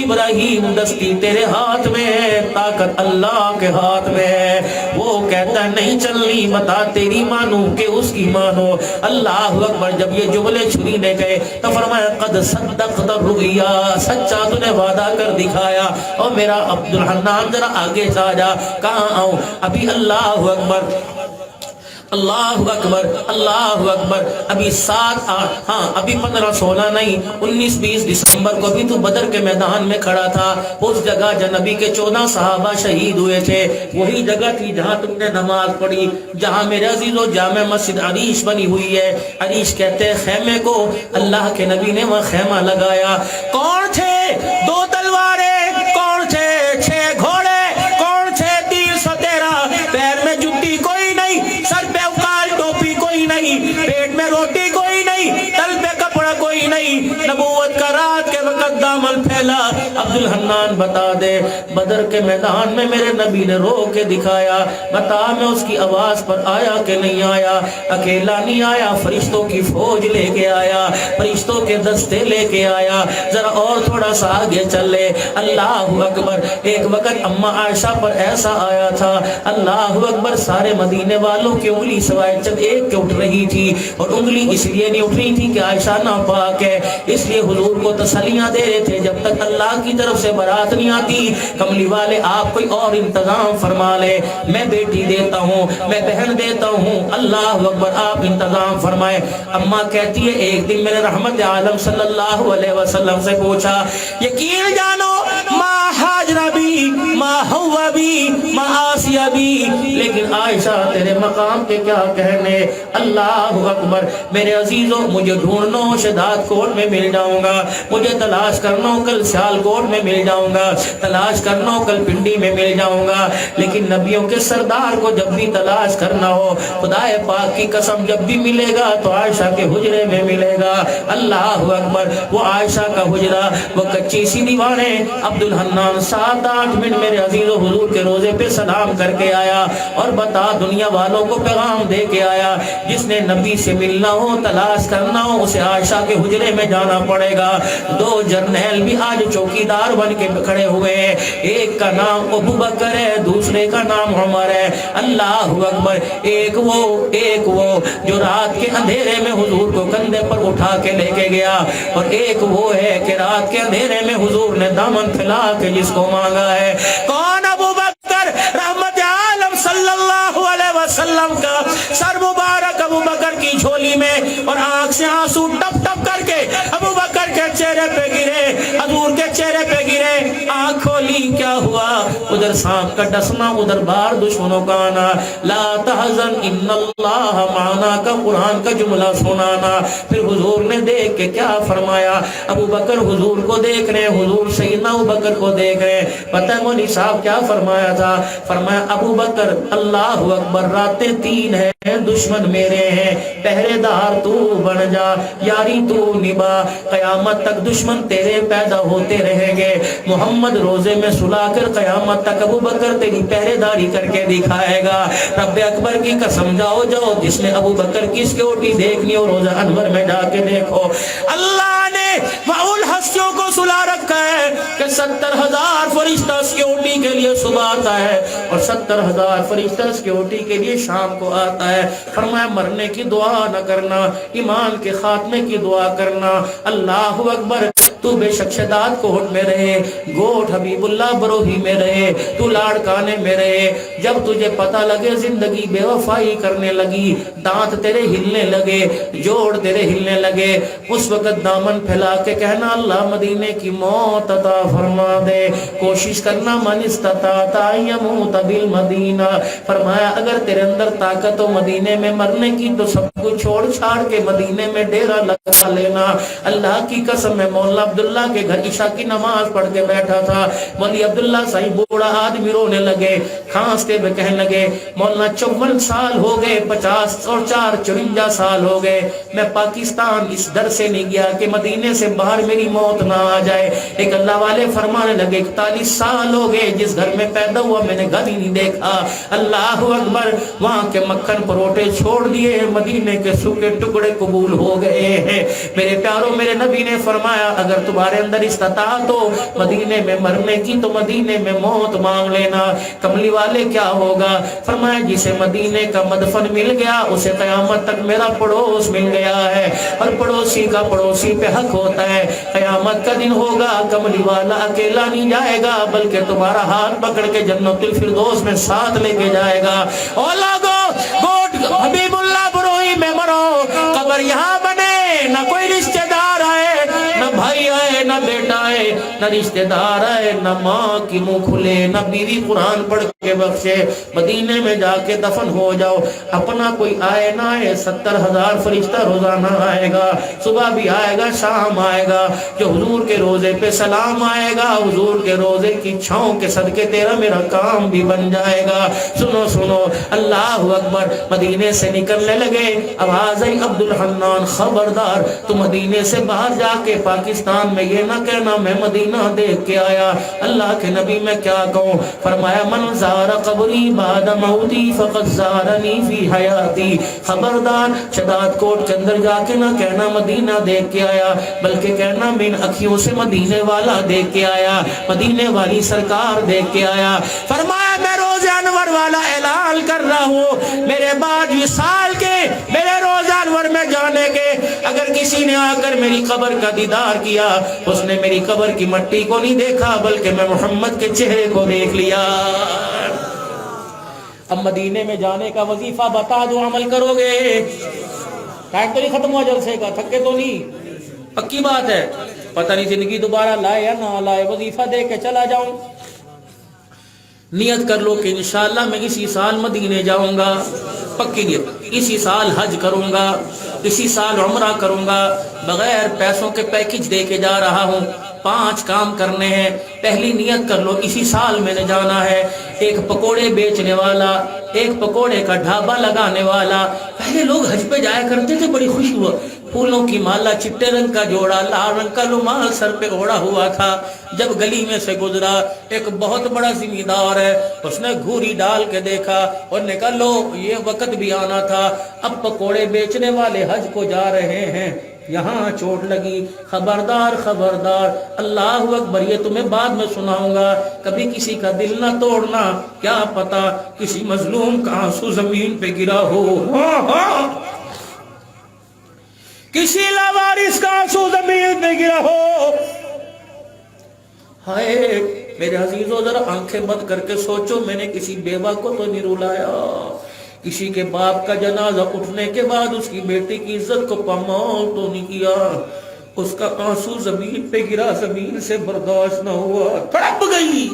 ابراہیم دستی تیرے ہاتھ میں ہے, طاقت اللہ کے ہاتھ میں ہے. وہ کہتا ہے نہیں چلنی, بتا تیری مانوں کہ اس کی مانو. اللہ اکبر. جب یہ جملے چھری نے کہے تو فرمایا قد صدقت الرؤیا, سچا تو نے وعدہ کر دکھایا. اور میرا عبدالحنان ذرا آگے جا. کہاں آؤں ابھی؟ اللہ اکبر, اللہ اکبر, اللہ اکبر. ابھی 7 8 ہاں ابھی 15 16 نہیں 19 20 دسمبر کو بھی تو بدر کے میدان میں کھڑا تھا. اس جگہ جہاں نبی کے 14 صحابہ شہید ہوئے تھے, وہی جگہ تھی جہاں تم نے نماز پڑھی, جہاں میرے عزیزو جامع مسجد عریش بنی ہوئی ہے. عریش کہتے ہیں خیمے کو, اللہ کے نبی نے وہاں خیمہ لگایا. کون تھے؟ 2 تلواریں. کون تھے؟ 6 گھوڑے. کون تھے؟ 313. پیر میں جوتی کوئی نہیں, سر پہ ٹوپی کوئی نہیں, پیٹ میں روٹی کوئی نہیں, تل پہ کپڑا کوئی نہیں. نبوت کا رات کے وقت دامن پھیلا. عبدالحنان بتا دے, بدر کے میدان میں میرے نبی نے رو کے دکھایا, بتا میں اس کی آواز پر آیا کہ نہیں آیا؟ اکیلا نہیں آیا, فرشتوں کی فوج لے کے آیا, فرشتوں کے دستے لے کے آیا. ذرا اور تھوڑا سا آگے چلے. اللہ اکبر. ایک وقت اماں عائشہ پر ایسا آیا تھا, اللہ اکبر, سارے مدینے والوں کی انگلی سوائے چند ایک کے اٹھ رہی تھی, اور انگلی اس لیے نہیں اٹھ رہی تھی کہ عائشہ ناپاک ہے, اس لیے حضور کو تسلیاں دے رہے تھے جب تک اللہ کی طرف سے برات نہیں آتی. کملی والے آپ کوئی اور انتظام فرما لے, میں بیٹی دیتا ہوں, میں بہن دیتا ہوں. اللہ اکبر, آپ انتظام فرمائے. اماں کہتی ہے ایک دن میں نے رحمت عالم صلی اللہ علیہ وسلم سے پوچھا, یقین جانو ماں ہاجرہ بھی, ماں ہوا بھی, ماں آسیہ بھی, لیکن عائشہ تیرے مقام کے کیا کہنے. اللہ اکبر. میرے عزیزوں مجھے ڈھونڈنا شداد کوٹ میں مل جاؤں گا, مجھے تلاش کرنا کل سیال کوٹ میں مل جاؤں گا, تلاش کرنا کل پنڈی میں مل جاؤں گا, لیکن نبیوں کے سردار کو جب بھی تلاش کرنا ہو, خدا پاک کی قسم جب بھی ملے گا تو عائشہ کے حجرے میں ملے گا. اللہ اکبر. وہ عائشہ کا حجرہ, وہ کچی سی دیواریں. عبدالحنان 7 8 منٹ میرے عزیز و حضور کے روزے پہ سلام کر کے آیا, اور بتا دنیا والوں کو پیغام دے کے آیا, جس نے نبی سے ملنا ہو, تلاش کرنا ہو, اسے عائشہ کے حجرے میں جانا پڑے گا. 2 جرنیل بھی آج چوکیدار بن کے کھڑے ہوئے ہیں, ایک کا نام ابو بکر ہے, دوسرے کا نام عمر ہے. اللہ اکبر. ایک وہ جو رات کے اندھیرے میں حضور کو کندھے پر اٹھا کے لے کے گیا, اور ایک وہ ہے کہ رات کے اندھیرے میں حضور نے دامن پھیلا کے جس کو مانگا ہے. کون؟ ابو بکر. رحمت عالم صلی اللہ علیہ وسلم کا سر مبارک ابو بکر کی جھولی میں, اور آنکھ سے آنسو ٹپ ٹپ کر کے ابو بکر کے چہرے پہ گرے, حضور کے چہرے پہ گرے. آنکھ کھولی, کیا ہوا؟ ادھر سانپ کا ڈسنا, ادھر بار دشمنوں کا آنا. لا تحزن ان اللہ معنا کا قرآن کا جملہ سنانا. پھر حضور نے دیکھ کے کیا فرمایا؟ ابو بکر حضور کو دیکھ رہے, حضور سیدنا ابو بکر کو دیکھ رہے. پتہ ہے مولوی صاحب کیا فرمایا تھا؟ فرمایا ابو بکر اللہ اکبر, راتیں 3 ہیں, دشمن میرے ہیں, پہرے دار تو بن جا, یاری تو نبا, قیامت تک دشمن تیرے پیدا ہوتے رہیں گے. محمد روزے میں سلا کر قیامت تک ابو بکر تیری پہرے داری کر کے دکھائے گا. رب اکبر کی قسم, جاؤ جس نے ابو بکر کی سیکورٹی دیکھنی ہو روزہ انور میں جا کے دیکھو. اللہ نے ان ہستیوں کو سلا رکھا ہے کہ 70,000 فرشتہ سیکورٹی کے لیے صبح آتا ہے, اور 70,000 فرشتہ سیکورٹی کے لیے شام کو آتا ہے. فرمایا مرنے کی دعا نہ کرنا, ایمان کے خاتمے کی دعا کرنا. اللہ اکبر. تو بے شک شداد کوٹ میں رہے، گوٹ حبیب اللہ بروہی میں رہے، تو لاڑکانے میں رہے، جب تجھے پتہ لگے زندگی بے وفائی کرنے لگی، دانت تیرے ہلنے لگے، جوڑ تیرے ہلنے لگے، اس وقت دامن پھیلا کے کہنا اللہ مدینے کی موت عطا فرما دے، کوشش کرنا من استطاع یموت بالمدینہ، فرمایا اگر تیرے اندر طاقت ہو مدینے میں مرنے کی تو سب کچھ چھوڑ چھاڑ کے مدینے میں ڈیرا لگا لینا۔ اللہ کی قسم ہے، مولانا عبداللہ کے گھر عشاء کی نماز پڑھ کے بیٹھا تھا، مولی عبداللہ صاحب بوڑھا آدمی رونے لگے، کھانستے ہوئے کہنے لگے مولانا 54 سال ہو گئے، 50 اور 4 54 سال ہو گئے، میں پاکستان اس در سے نہیں گیا کہ مدینے سے باہر میری موت نہ آ جائے۔ ایک اللہ والے فرمانے لگے 41 سال ہو گئے جس گھر میں پیدا ہوا میں نے گھر ہی نہیں دیکھا۔ اللہ اکبر، وہاں کے مکھن پروٹے چھوڑ دیے، مدینے کے سوکھے ٹکڑے قبول ہو گئے ہیں۔ میرے پیاروں، میرے نبی نے فرمایا اگر تمہارے اندر استطاعت ہو مدینے میں مرنے کی تو مدینے میں موت مانگ لینا۔ کملی والے کیا ہوگا؟ فرمایا جسے مدینے کا مدفن مل گیا اسے قیامت تک میرا پڑوس مل گیا ہے، اور پڑوسی کا پڑوسی پہ حق ہوتا ہے۔ قیامت کا دن ہوگا، کملی والا اکیلا نہیں جائے گا بلکہ تمہارا ہاتھ پکڑ کے جنت الفردوس میں ساتھ لے کے جائے گا۔ اولادو گوٹ حبیب اللہ بروئی میں مرو، قبر یہاں بنے، نہ کوئی رشتہ دار آئے، نہ بھائی آئے، نہ بیٹا آئے، نہ رشتہ دار آئے، نہ ماں کی منہ کھلے، نہ بیوی قرآن پڑھ کے بخشے، مدینے میں جا کے دفن ہو جاؤ۔ اپنا کوئی آئے نہ آئے 70,000 فرشتہ روزانہ آئے گا، صبح بھی آئے گا، شام آئے گا، جو حضور کے روزے پہ سلام آئے گا، حضور کے روزے کی چھاؤں کے صدقے تیرا میرا کام بھی بن جائے گا۔ سنو سنو، اللہ اکبر، مدینے سے نکلنے لگے، آواز آئی عبد الحنان خبردار، تو مدینے سے باہر جا کے پاکستان میں یہ نہ کہنا میں مدینہ دیکھ کے آیا۔ اللہ کے نبی میں کیا کہوں؟ فرمایا من زار قبری بعد موتی فقد زارنی فی حیاتی، خبردار شداد کوٹ کے اندر جا کے نہ کہنا مدینہ دیکھ کے آیا، بلکہ کہنا من اکھیوں سے مدینے والا دیکھ کے آیا، مدینے والی سرکار دیکھ کے آیا۔ فرمایا میں روز انور والا اعلان کر رہا ہوں، میرے بعد وصال کے، میرے روز انور میں جانے کے، اگر کسی نے آ کر میری قبر کا دیدار کیا اس نے میری قبر کی مٹی کو نہیں دیکھا بلکہ میں محمد کے چہرے کو دیکھ لیا۔ اب مدینے میں جانے کا وظیفہ بتا دو، عمل کرو گے؟ ٹائم تو نہیں ختم ہوا جلسے کا، تھکے تو نہیں؟ پکی بات ہے، پتہ نہیں زندگی دوبارہ لائے یا نہ لائے، وظیفہ دے کے چلا جاؤں۔ نیت کر لو کہ انشاءاللہ میں اسی سال مدینے جاؤں گا، پکی نیت، اسی سال حج کروں گا، اسی سال عمرہ کروں گا، بغیر پیسوں کے پیکج دے کے جا رہا ہوں۔ 5 کام کرنے ہیں، پہلی نیت کر لو اسی سال میں نے جانا ہے۔ ایک پکوڑے بیچنے والا، ایک پکوڑے کا ڈھابا لگانے والا، پہلے لوگ حج پہ جایا کرتے تھے، بڑی خوشی ہوا، پھولوں کی مالا، چٹے رنگ کا جوڑا، لال رنگ کا رومال سر پہ اوڑا ہوا تھا۔ جب گلی میں سے گزرا ایک بہت بڑا زمیندار ہے، اس نے گھوری ڈال کے دیکھا اور نے کہا لو یہ وقت بھی آنا تھا، اب پکوڑے بیچنے والے حج کو جا رہے ہیں، یہاں چوٹ لگی، خبردار خبردار، اللہ اکبر، یہ تمہیں بعد میں سناؤں گا، کبھی کسی کا دل نہ توڑنا، کیا پتا کسی مظلوم کا آنسو زمین پہ گرا ہو، کسی لاوارث کا آنسو زمین پہ گرا ہو۔ ہائے میرے عزیزو، ذرا آنکھیں بند کر کے سوچو، میں نے کسی بیوہ کو تو نہیں رلایا، کسی کے باپ کا جنازہ اٹھنے کے بعد اس کی بیٹی کی عزت کو پامال تو نہیں کیا، اس کا آنسو زمین پہ گرا، زمین سے برداشت نہ ہوا، تڑپ گئی۔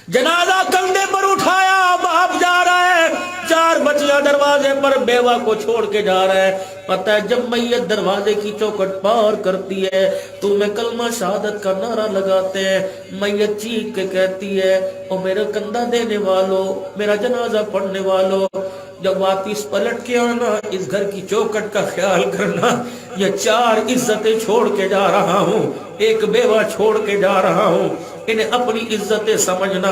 جنازہ کندھے پر اٹھایا، باپ جا رہا ہے، 4 بچیاں دروازے پر بیوہ کو چھوڑ کے جا رہا ہے۔ پتہ ہے جب میت دروازے کی چوکھٹ پار کرتی ہے تو میں کلمہ شہادت کا نعرہ لگاتے ہیں، میت چیخ کے کہتی ہے او میرا کندھا دینے والوں، میرا جنازہ پڑھنے والوں، جب واپس پلٹ کے آنا اس گھر کی چوکھٹ کا خیال کرنا، یہ 4 عزتیں چھوڑ کے جا رہا ہوں، ایک بیوہ چھوڑ کے جا رہا ہوں، انہیں اپنی عزتیں سمجھنا،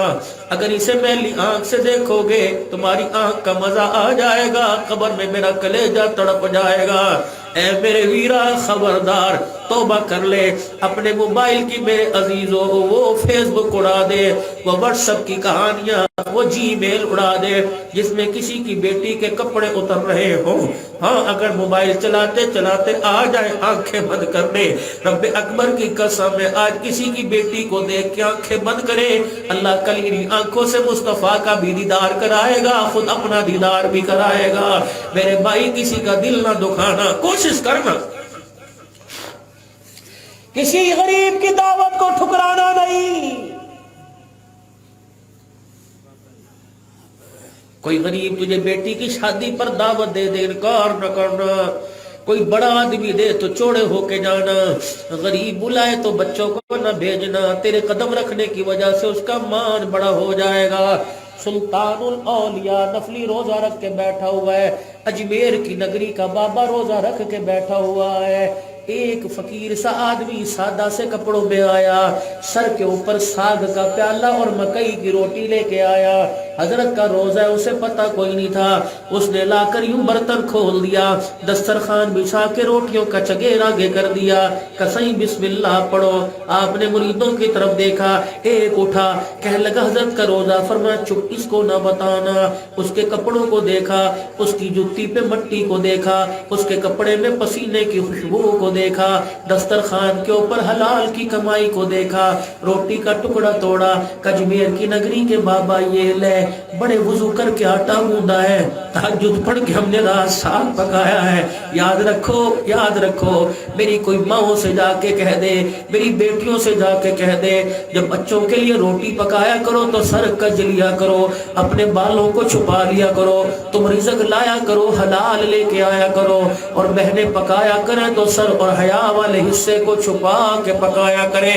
اگر اسے میلی آنکھ سے دیکھو گے تمہاری آنکھ کا مزہ آ جائے گا، قبر میں میرا کلیجہ تڑپ جائے گا۔ اے میرے ویرا خبردار، توبہ کر لے. اپنے موبائل کی میرے عزیزوں وہ فیس بک اڑا دے, وہ واٹس ایپ کی کہانیاں, وہ جی میل اڑا دے جس میں کسی کی بیٹی کے کپڑے اتر رہے ہوں. ہاں اگر موبائل چلاتے چلاتے آ جائے آنکھیں بند کرنے, رب اکبر کی قسم ہے آج کسی کی بیٹی کو دیکھ کے آنکھیں بند کرے, اللہ کل ان آنکھوں سے مصطفیٰ کا بھی دیدار کرائے گا, خود اپنا دیدار بھی کرائے گا. میرے بھائی کسی کا دل نہ دکھانا, کوشش کرنا کسی غریب کی دعوت کو ٹھکرانا نہیں. کوئی غریب تجھے بیٹی کی شادی پر دعوت دے دے انکار نہ کرنا, کوئی بڑا آدمی دے تو چوڑے ہو کے جانا, غریب بلائے تو بچوں کو نہ بھیجنا, تیرے قدم رکھنے کی وجہ سے اس کا مان بڑا ہو جائے گا. سلطان الاولیاء نفلی روزہ رکھ کے بیٹھا ہوا ہے, اجمیر کی نگری کا بابا روزہ رکھ کے بیٹھا ہوا ہے. ایک فقیر سا آدمی سادہ سے کپڑوں میں آیا, سر کے اوپر ساگ کا پیالہ اور مکئی کی روٹی لے کے آیا. حضرت کا روزہ ہے, اسے پتہ کوئی نہیں تھا. اس نے لا کر یوں برتن کھول دیا, دسترخوان بچھا کے روٹیوں کا چگیر آگے کر دیا, کسیں بسم اللہ پڑھو. آپ نے مریدوں کی طرف دیکھا, ایک اٹھا کہنے لگا حضرت کا روزہ, فرمایا چپ اس کو نہ بتانا. اس کے کپڑوں کو دیکھا, اس کی جوتی پہ مٹی کو دیکھا, اس کے کپڑے میں پسینے کی خوشبو کو دیکھا, دسترخوان کے اوپر حلال کی کمائی کو دیکھا, روٹی کا ٹکڑا توڑا. کجمیر کی نگری کے بابا یہ لے بڑے وضو کر کے آٹا گوندا ہے, تہجد پڑھ کے ہم نے رات ساگ پکایا ہے. یاد رکھو یاد رکھو, میری کوئی ماں سے جا کے کہہ دے, میری بیٹیوں سے جا کے کہہ دے, جب بچوں کے لیے روٹی پکایا کرو تو سر کج لیا کرو, اپنے بالوں کو چھپا لیا کرو, تم رزق لایا کرو حلال لے کے آیا کرو, اور بہنیں پکایا کریں تو سر اور حیا والے حصے کو چھپا کے پکایا کرے.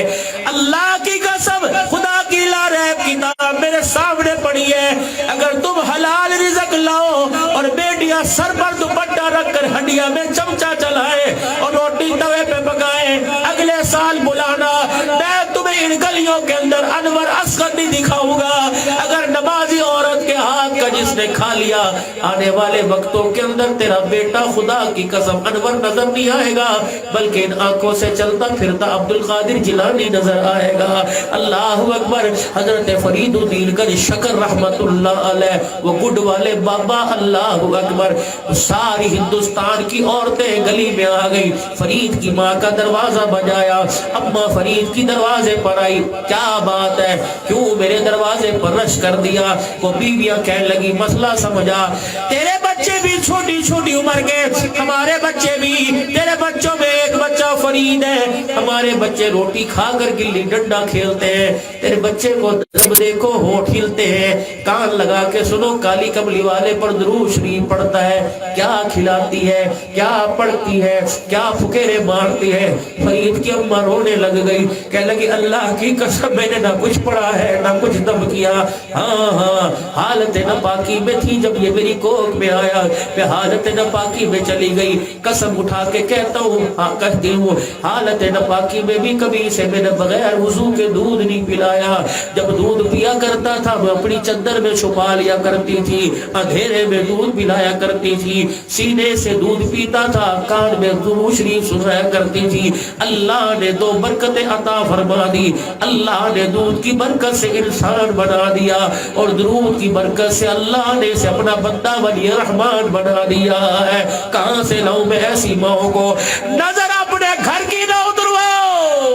اللہ کی قسم خدا کی لا ریب کتاب میرے سامنے پڑی ہے, اگر تم حلال رزق لاؤ اور بیٹیاں سر پر دوپٹہ رکھ کر ہڈیا میں چمچا چلائے اور روٹی توے پہ پکائے, اگلے سال بلانا, میں تمہیں ان گلیوں کے اندر انور اصغر نہیں دکھاؤں گا. اگر نمازی عورت کے ہاتھ کا جس نے کھا لیا, آنے والے وقتوں کے اندر تیرا بیٹا خدا کی قسم انور نظر نہیں آئے گا, بلکہ ان آنکھوں سے چلتا پھرتا عبد القادر جیلانی نظر آئے گا. اللہ اکبر. حضرت فرید الدین کا شکر رحمت اللہ علیہ, وہ گڈ والے بابا, اللہ اکبر. ساری ہندوستان کی عورتیں گلی میں آ گئی, فرید کی ماں کا دروازہ بجایا, اماں فرید کی دروازے پر آئی, کیا بات ہے کیوں میرے دروازے پر رش کر دیا. وہ بیویاں کہنے لگی مسئلہ سمجھا, تیرے بچے بھی چھوٹی چھوٹی عمر کے, ہمارے بچے بھی, تیرے بچوں میں ایک بچہ فرید ہے, ہمارے بچے روٹی کھا کر گلی ڈنڈا کھیلتے ہیں, تیرے بچے کو جب دیکھو ہونٹ ہلتے ہیں, کان لگا کے سنو کالی کملی والے پر درود شریف پڑھتا ہے, کیا کھلاتی ہے, کیا پڑھتی ہے, کیا پھکیرے مارتی ہے. فرید کی اماں رونے لگ گئی, کہنے لگی اللہ کی قسم میں نے نہ کچھ پڑھا ہے نہ کچھ دم کیا, ہاں ہاں حالت ناپاکی میں تھی جب یہ میری کوکھ میں آیا, میں حالت ناپاکی میں چلی گئی, قسم اٹھا کے کہتا ہوں, ہاں کہتی ہوں, حالت ناپاکی میں بھی کبھی سے میں نے بغیر وضو کے دودھ نہیں پلایا. جب دودھ پیا کرتا تھا میں اپنی چادر میں چھپا لیا کرتی تھی, اندھیرے میں دودھ پلایا کرتی تھی, سینے سے دودھ پیتا تھا, کان میں درود شریف سنایا کرتی تھی. اللہ نے دو برکتیں عطا فرما دی, اللہ نے دودھ کی برکت سے انسان بنا دیا, اور درود کی برکت سے اللہ نے اسے اپنا بندہ ولی رحمان بنا دیا ہے. کہاں سے لاؤں میں ایسی ماں کو, نظر اپنے گھر کی نہ اترواؤ,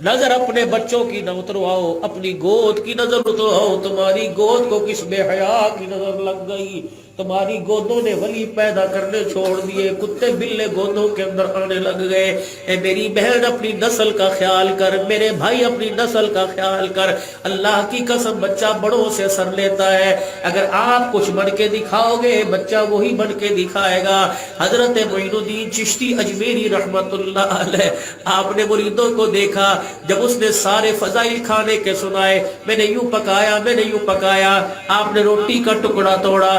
نظر اپنے بچوں کی نہ اترواؤ, اپنی گود کی نظر اترواؤ. تمہاری گود کو کس بے حیا کی نظر لگ گئی, تمہاری گودوں نے ولی پیدا کرنے چھوڑ دیے, کتے بلے گودوں کے اندر آنے لگ گئے. اے میری بہن اپنی نسل کا خیال کر, میرے بھائی اپنی نسل کا خیال کر. اللہ کی قسم بچہ بڑوں سے سر لیتا ہے, اگر آپ کچھ بن کے دکھاؤ گے بچہ وہی بن کے دکھائے گا. حضرت معین الدین چشتی اجمیری رحمت اللہ علیہ, آپ نے مریدوں کو دیکھا جب اس نے سارے فضائل کھانے کے سنائے, میں نے یوں پکایا میں نے یوں پکایا, آپ نے روٹی کا ٹکڑا توڑا,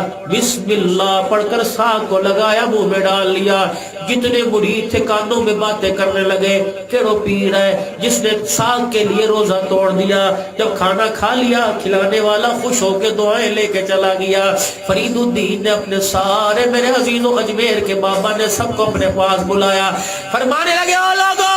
بسم اللہ پڑھ کر ساگ کو لگایا، منہ میں ڈال لیا۔ جتنے مرید تھے کانوں میں باتیں کرنے لگے، کیڑو پیر ہے جس نے ساگ کے لیے روزہ توڑ دیا۔ جب کھانا کھا لیا کھلانے والا خوش ہو کے دعائیں لے کے چلا گیا۔ فرید الدین نے اپنے سارے میرے عزیزوں اجمیر کے بابا نے سب کو اپنے پاس بلایا، فرمانے لگے او لوگو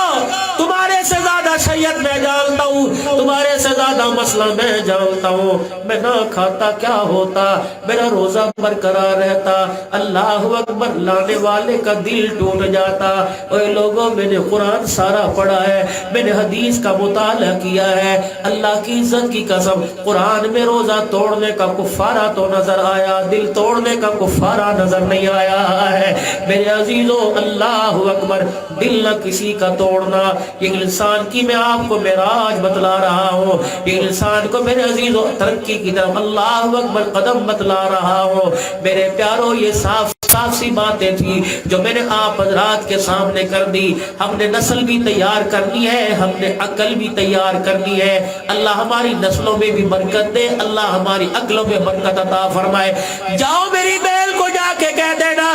تمہارے سے زیادہ شریعت میں جانتا ہوں، تمہارے سے زیادہ مسئلہ میں جانتا ہوں، میں نہ کھاتا کیا ہوتا، میرا روزہ برقرار رہتا، اللہ اکبر لانے والے کا دل ٹوٹ جاتا۔ اے لوگوں میں نے قرآن سارا پڑھا ہے، میں نے حدیث کا مطالعہ کیا ہے، اللہ کی عزت کی قسم قرآن میں روزہ توڑنے کا کفارہ تو نظر آیا، دل توڑنے کا کفارہ نظر نہیں آیا ہے۔ میرے عزیزوں اللہ اکبر، دل نہ کسی کا توڑنا، یہ انسان کی میں آپ کو معراج بتلا رہا ہوں، یہ انسان کو میرے عزیزوں ترقی کی طرف اللہ اکبر قدم بتلا رہا ہوں۔ میرے پیاروں یہ صاف سی باتیں تھی جو میں نے آپ حضرات کے سامنے کر دی۔ ہم نے نسل بھی تیار کرنی ہے، ہم نے عقل بھی تیار کرنی ہے۔ اللہ ہماری نسلوں میں بھی برکت دے، اللہ ہماری عقلوں میں برکت عطا فرمائے۔ جاؤ میری بیل کو جا کے کہہ دینا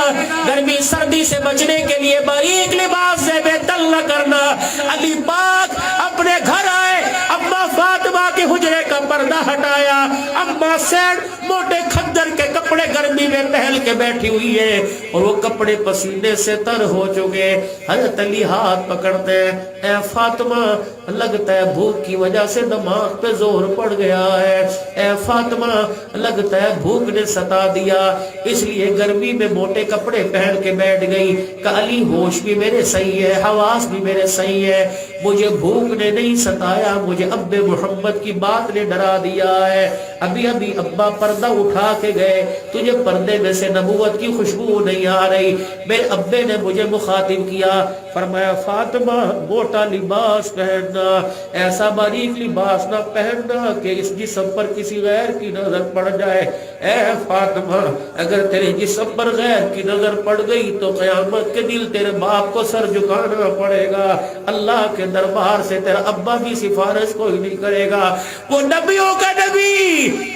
گرمی سردی سے بچنے کے لیے باریک لباس سے بے تل نہ کرنا۔ علی پاک اپنے گھر آئے، اماں فاطمہ کے حجرے کا پردہ ہٹایا، اماں سیڑ موٹے کھدر کے کپڑے گرمی میں پہن کے بیٹھی ہوئی ہے اور وہ کپڑے پسینے سے تر ہو چکے۔ حضرت علی ہاتھ پکڑتے ہیں، اے فاطمہ لگتا ہے بھوک کی وجہ سے دماغ پہ زور پڑ گیا ہے، اے فاطمہ لگتا ہے بھوک نے ستا دیا، اس لیے گرمی میں موٹے کپڑے پہن کے بیٹھ گئی۔ کہ علی ہوش بھی میرے صحیح ہے، حواس بھی میرے صحیح ہے، مجھے بھوک نے نہیں ستایا، مجھے اب محمد کی بات نے ڈرا دیا ہے۔ ابھی ابھی ابا پردہ اٹھا کے گئے، تجھے پردے میں سے نبوت کی خوشبو نہیں آ رہی۔ میرے ابے نے مجھے مخاطب کیا، فرمایا فاطمہ موٹا لباس پہننا، ایسا باریک لباس نہ پہننا کہ اس جسم پر کسی غیر کی نظر پڑ جائے۔ اے فاطمہ اگر تیرے جسم پر غیر کی نظر پڑ گئی تو قیامت کے دن تیرے باپ کو سر جھکانا پڑے گا، اللہ کے دربار سے تیرا ابا بھی سفارش کوئی نہیں کرے گا۔ وہ نبیوں کا نبی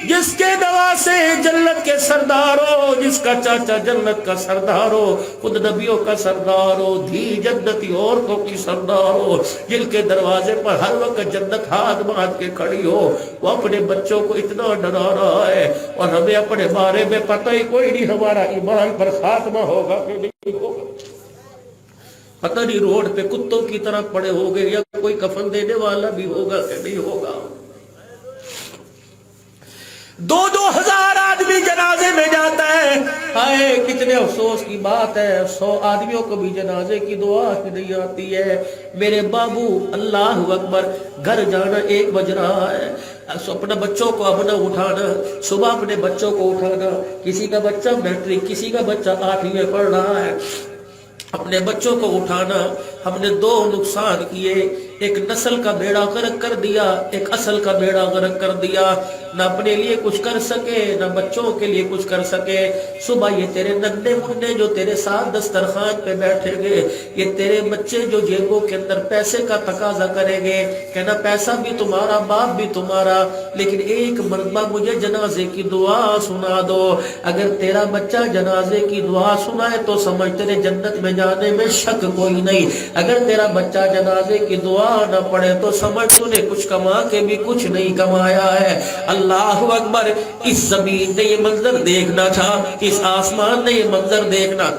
جس کے نواسے جنت کے سردار ہو، جس کا چاچا جنت کا سردار ہو، خود نبیوں کا سردار ہو، دھی جنتی عورتوں کی سردار ہو، جن کے دروازے پر ہر وقت جنت ہاتھ باندھ کے کھڑی ہو، وہ اپنے بچوں کو اتنا ڈرا رہا ہے اور ہمیں اپنے بارے میں پتہ ہی کوئی نہیں ہمارا ایمان پر خاتمہ ہوگا کہ نہیں ہوگا۔ پتہ نہیں روڈ پہ کتوں کی طرح پڑے ہو گئے یا کوئی کفن دینے والا بھی ہوگا کہ نہیں ہوگا۔ 2-2 ہزار آدمی جنازے میں جاتا ہے، ہائے کتنے افسوس کی بات ہے، 100 آدمیوں کو بھی جنازے کی دعا ہی نہیں آتی ہے۔ میرے بابو اللہ اکبر، گھر جانا 1 بج رہا ہے، اپنے بچوں کو اپنا اٹھانا، صبح اپنے بچوں کو اٹھانا، کسی کا بچہ میٹرک، کسی کا بچہ 8ویں میں پڑھ رہا ہے، اپنے بچوں کو اٹھانا۔ ہم نے 2 نقصان کیے، ایک نسل کا بیڑا غرق کر دیا، ایک اصل کا بیڑا غرق کر دیا، نہ اپنے لیے کچھ کر سکے نہ بچوں کے لیے کچھ کر سکے۔ صبح یہ تیرے ننھے منھے جو تیرے ساتھ دسترخوان پہ بیٹھے گے، یہ تیرے بچے جو جیبوں کے اندر پیسے کا تقاضا کریں گے، کہنا پیسہ بھی تمہارا باپ بھی تمہارا، لیکن ایک مرتبہ مجھے جنازے کی دعا سنا دو۔ اگر تیرا بچہ جنازے کی دعا سنائے تو سمجھ تیرے جنت میں جانے میں شک کوئی نہیں، اگر تیرا بچہ جنازے کی دعا نہ پڑے تو سمجھ تو نے کچھ کما کے بھی کچھ نہیں کمایا ہے۔ اللہ اکبر، اس زمین نے یہ منظر دیکھنا تھا، اس آسمان نے یہ منظر دیکھنا۔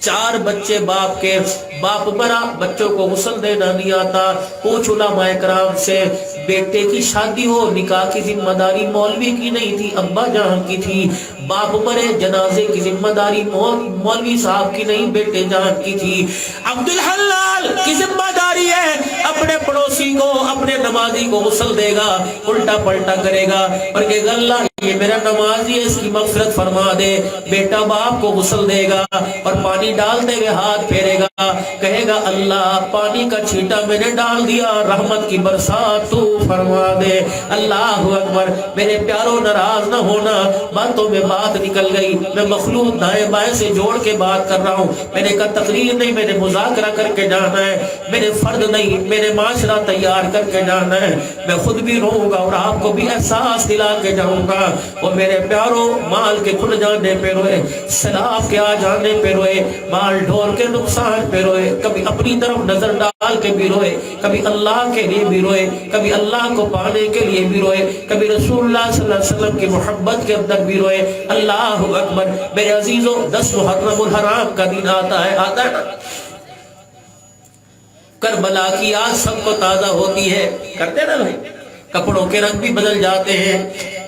4 بچے باپ کے، باپ مرا، بچوں کو غسل دینا نہیں آتا۔ پوچھ علماء کرام سے، بیٹے کی شادی ہو نکاح کی ذمہ داری مولوی کی نہیں تھی، ابا جان کی تھی۔ باپ مرے جنازے کی ذمہ داری مولوی صاحب کی نہیں، بیٹے جان کی تھی۔ عبدالحلال کی ذمہ داری ہے اپنے پڑوسی کو، اپنے نمازی کو غسل دے گا، الٹا پلٹا کرے گا اور کہے گا اللہ یہ میرا نمازی ہے، اس کی مغفرت فرما دے۔ بیٹا باپ کو غسل دے گا اور پانی ڈالتے ہوئے ہاتھ پھیرے گا، کہے گا اللہ پانی کا چھینٹا میں نے ڈال دیا، رحمت کی برسات تو فرما دے۔ اللہ اکبر، میرے پیاروں ناراض نہ ہونا، باتوں میں بات نکل گئی، میں مخلوق دائیں بائیں سے جوڑ کے بات کر رہا ہوں۔ میں نے کہا تقریر نہیں، میں نے مذاکرہ کر کے جانا ہے، میرے فرد نہیں، میرے معاشرہ تیار کر کے جانا ہے۔ میں خود بھی رہوں گا اور آپ کو بھی احساس دلا کے جاؤں گا وہ میرے پیاروں مال کے کھل جانے پہ روئے، سیلاب کے آ جانے پہ روئے، مال ڈھول کے نقصان پہ روئے، کبھی اپنی طرف نظر ڈال کے بھی روئے، کبھی اللہ کے لیے بھی روئے، کبھی اللہ کو پانے کے لیے بھی روئے، کبھی رسول اللہ صلی اللہ علیہ وسلم کی محبت کے اندر بھی روئے۔ اللہ اکبر۔ میرے عزیزوں 10 محرم الحرام کا دن آتا ہے نا، کربلا کی یاد سب کو تازہ ہوتی ہے، کرتے نا بھائی، کپڑوں کے رنگ بھی بدل جاتے ہیں،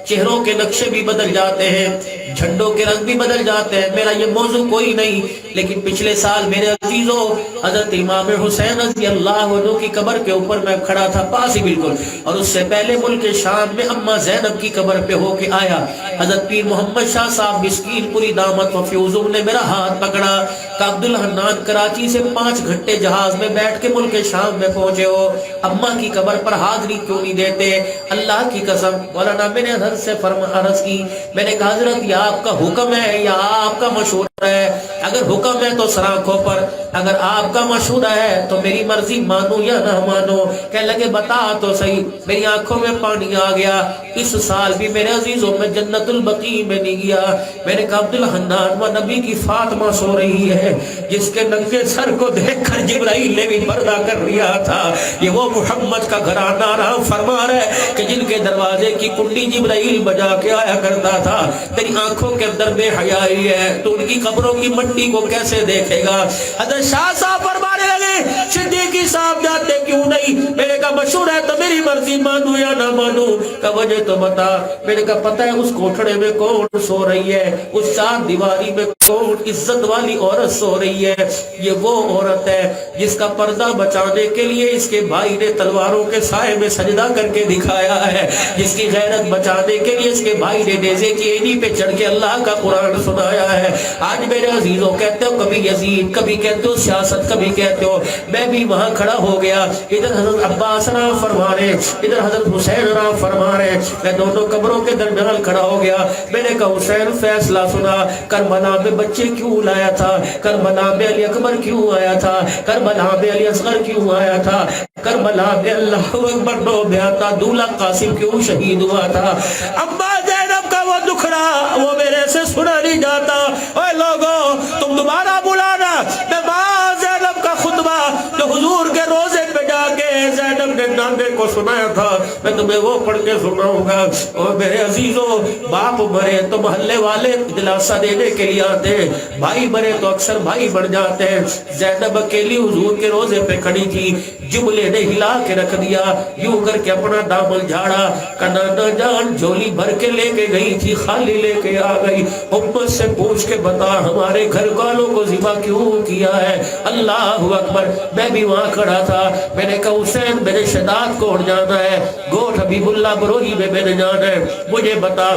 چہروں کے نقشے بھی بدل جاتے ہیں، جھنڈوں کے رنگ بھی بدل جاتے ہیں۔ میرا یہ موضوع کوئی نہیں، لیکن پچھلے سال میرے عزیزوں حضرت امام حسین رضی اللہ عنہ کی قبر کے اوپر میں کھڑا تھا، پاس ہی بالکل، اور اس سے پہلے ملک شام میں اماں زینب کی قبر پہ ہو کے آیا۔ حضرت پیر محمد شاہ صاحب مسکین پوری دامت و فیوزم نے میرا ہاتھ پکڑا کہ عبدالحنان کراچی سے 5 گھنٹے جہاز میں بیٹھ کے ملک شام میں پہنچے ہو، اماں کی قبر پر حاضری کیوں نہیں دیتے؟ اللہ کی قسم مولانا میں نے حضرت سے عرض کی، میں نے کہا حضرت یہ آپ کا حکم ہے یا آپ کا مشورہ ہے؟ اگر حکم ہے تو سر آنکھوں پر، اگر آپ کا مشورہ ہے تو میری مرضی مانو یا نہ مانو۔ کہنے لگے بتا تو صحیح۔ میری آنکھوں میں پانی آ گیا۔ اس سال بھی میرے عزیزوں میں جنت البقیع میں نہیں گیا۔ میں نے کہا عبدالحنان وہ نبی کی فاطمہ سو رہی ہے جس کے ننگے سر کو دیکھ کر جبرائیل نے بھی پردہ کر لیا تھا۔ یہ وہ محمد کا گھرانہ آرام فرما رہا ہے کہ جن کے دروازے کی کنڈی جبرائیل بجا کے آیا کرتا تھا۔ تیری آنکھوں کے اندر بے حیائی ہے، تو ان کی قبروں کی مٹی کو کیسے دیکھے گا؟ حضرت شاہ صاحب فرمانے لگے صدیقی صاحب جاتے کیوں نہیں؟ میں نے کہا مشہور ہے تو میری مرضی مانو یا نہ مانو؟ کہ وجہ تو بتا۔ میں نے کہا پتہ ہے اس کوٹھڑے میں کون سو رہی ہے، اس 4 دیواری میں کون عزت والی عورت سو رہی ہے؟ یہ وہ عورت ہے جس کا پردہ بچانے کے لیے اس کے بھائی نے تلواروں کے سائے میں سجدہ کر کے دکھایا ہے، جس کی غیرت بچانے کے لیے اس کے بھائی نے نیزے کی اینی پہ چڑھ کے اللہ کا قرآن سنایا ہے۔ آج میرے عزیزوں کہتے ہو کبھی یزید، کبھی کہتے ہو سیاست، کبھی کہتے ہو، میں بھی وہاں کھڑا ہو گیا۔ ادھر حضرت عباس راہ فرما رہے، ادھر حضرت حسین راہ فرما رہے، میں دونوں قبروں کے درمیان کھڑا ہو گیا۔ میں نے کہا حسین فیصلہ سنا، کربلا میں بچے کیوں لایا تھا؟ کربلا میں علی اکبر کیوں آیا تھا؟ کربلا میں علی اصغر کیوں آیا تھا؟ کربلا میں اللہ اکبر نو بیاتا دولہ قاسم کیوں شہید ہوا تھا؟ اماں زینب کا وہ دکھڑا وہ میرے سے سنا نہیں جاتا۔ اے لوگوں تم دوبارہ بلانا، میں ماں زینب کا خطبہ جو حضور کے روزے پہ جا کے زینب نے نانے کو سنایا تھا میں تمہیں وہ پڑھ کے سناؤں گا۔ اور میرے عزیزوں باپ مرے تو محلے والے دلاسا دینے کے لیے آتے ہیں، بھائی مرے تو اکثر بھائی بڑھ جاتے ہیں۔ زینب اکیلی حضور کے روزے پہ کھڑی تھی، جملے نے ہلا کے رکھ دیا، یوں کر کے اپنا دامن جھاڑا، کنانا جان جھولی بھر کے لے کے گئی تھی، خالی لے کے آ گئی۔ امت سے پوچھ کے بتا ہمارے گھر والوں کو ذبح کیوں کیا ہے؟ اللہ اکبر۔ میں بھی وہاں کھڑا تھا، میں نے کہا حسین میرے شداد کو اڑ جانا ہے، گوٹھ حبیب اللہ بروہی میں نے جانا ہے، مجھے بتا۔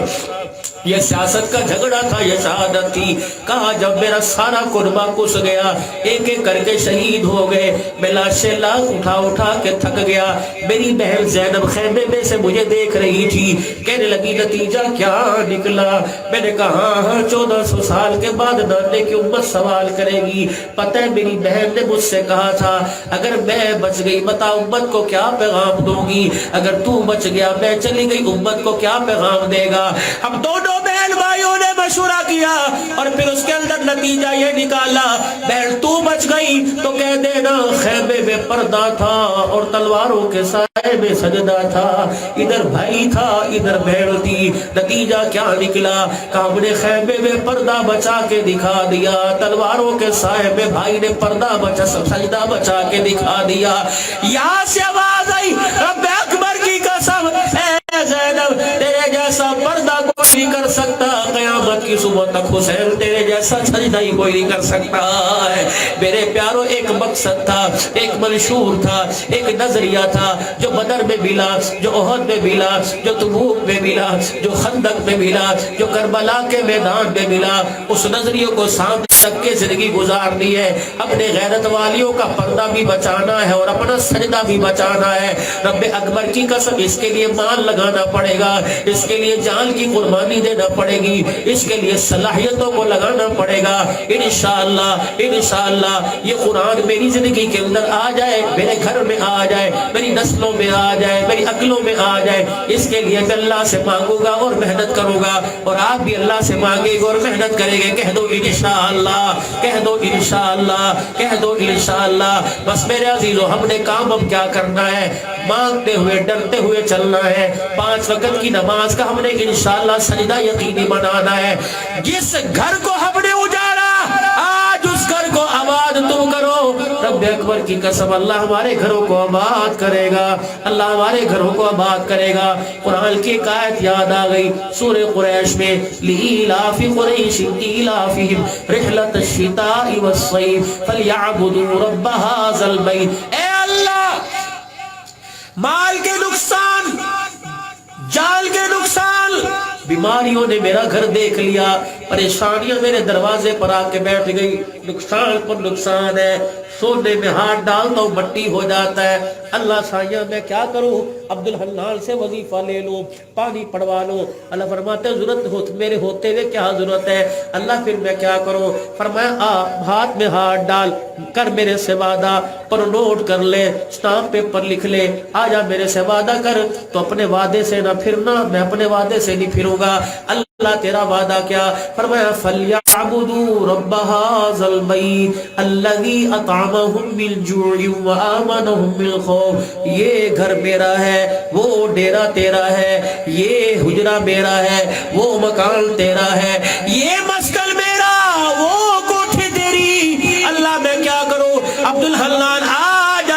یہ سیاست کا جھگڑا تھا، یہ شہادت تھی۔ کہا جب میرا سارا قربہ کس گیا، ایک ایک کر کے شہید ہو گئے، میں لاشیں لاش اٹھا اٹھا کے تھک گیا۔ میری بہن زینب خیمے میں سے مجھے دیکھ رہی تھی، کہنے لگی نتیجہ کیا نکلا؟ میں نے کہا ہاں 1400 سال کے بعد نانے کی امت سوال کرے گی۔ پتہ ہے میری بہن نے مجھ سے کہا تھا اگر میں بچ گئی بتا امت کو کیا پیغام دوں گی، اگر تو بچ گیا میں چلی گئی امت کو کیا پیغام دے گا؟ ہم دونوں بہن بھائیوں نے مشورہ کیا اور پھر اس کے اندر نتیجہ یہ نکالا، بہن تو بچ گئی تو کہہ دینا خیمے میں پردہ تھا اور تلواروں کے سائے میں سجدہ تھا، ادھر بھائی تھا ادھر بہن تھی۔ نتیجہ کیا نکلا؟ کہ ہم نے خیمے میں پردہ بچا کے دکھا دیا، تلواروں کے سائے میں بھائی نے پردہ بچا سجدہ بچا کے دکھا دیا۔ یہاں سے آواز آئی رب اکبر کی قسم اے زینب تیرے جیسا پردہ کوئی نہیں کر سکتا، قیامت کی صبح تک حسین تیرے جیسا سجدہ ہی کوئی نہیں کر سکتا ہے۔ میرے پیاروں ایک مقصد تھا، ایک منشور تھا، ایک نظریہ تھا جو بدر میں ملا، جو احد میں ملا، جو تبوک میں ملا، جو خندق میں ملا، جو کربلا کے میدان میں ملا۔ اس نظریے کو سامنے رکھ کے زندگی گزارنی ہے، اپنے غیرت والیوں کا پردہ بھی بچانا ہے اور اپنا سجدہ بھی بچانا ہے۔ رب اکبر کی قسم اس کے لیے مال لگانا پڑے گا، اس کے لیے جان کی قربانی قربانی دینا پڑے گی، اس کے لیے صلاحیتوں کو لگانا پڑے گا۔ انشاءاللہ انشاءاللہ یہ قرآن میری زندگی کے اندر آ جائے، میرے گھر میں آ جائے، میری نسلوں میں آ جائے، میری عقلوں میں آ جائے، اس کے لیے میں اللہ سے مانگوں گا اور محنت کروں گا، اور آپ بھی اللہ سے مانگے گا اور محنت کریں گے۔ کہہ دو انشاءاللہ، کہہ دو انشاءاللہ، کہہ دو انشاءاللہ۔ بس میرے عزیزو، ہم نے کام اب کیا کرنا ہے؟ مانگتے ہوئے ڈرتے ہوئے چلنا ہے۔ 5 وقت کی نماز کا ہم نے انشاءاللہ سجدہ یقینی بنانا ہے۔ جس گھر کو ہم نے اجاڑا، آج اس گھر کو آباد تم کرو۔ رب اکبر کی قسم، اللہ ہمارے گھروں کو آباد کرے گا، اللہ ہمارے گھروں کو آباد کرے گا۔ قرآن کی ایک آیت یاد آ گئی سورہ قریش میں، لِإِيلَافِ قُرَيْشٍ إِيلَافِهِمْ رِحْلَةَ الشِّتَاءِ وَالصَّيْفِ فَلْيَعْبُدُوا رَبَّ هَٰذَا الْبَيْتِ۔ اے اللہ، مال کے نقصان، جال کے نقصان، بیماریوں نے میرا گھر دیکھ لیا، پریشانیاں میرے دروازے پر آ کے بیٹھ گئی، نقصان پر نقصان ہے، سونے میں ہاتھ ڈالتا ہوں مٹی ہو جاتا ہے۔ اللہ سایہ میں کیا کروں؟ عبد الحنان سے وظیفہ لے لوں، پانی پڑوا لوں۔ اللہ فرماتے ضرورت میرے ہوتے ہوئے کیا ضرورت ہے؟ اللہ پھر میں کیا کروں؟ فرمایا ہاتھ میں ہاتھ ڈال کر میرے سے وعدہ پر نوٹ کر لے، اسٹامپ پیپر لکھ لے، آجا میرے سے وعدہ کر، تو اپنے وعدے سے نہ پھرنا، میں اپنے وعدے سے نہیں پھروں گا۔ اللہ تیرا وعدہ کیا؟ فرمایا فَلْيَعْبُدُوا رَبَّ هَٰذَا الْبَيْتِ الَّذِي أَطْعَمَهُم مِّن جُوعٍ وَآمَنَهُم مِّنْ خَوْفٍ۔ یہ گھر میرا ہے، وہ ڈیرا تیرا ہے، یہ حجرہ میرا ہے، وہ مکان تیرا ہے، یہ مسکن میرا، وہ کوٹھی تیری۔ اللہ میں کیا کروں؟ عبد الحنان آج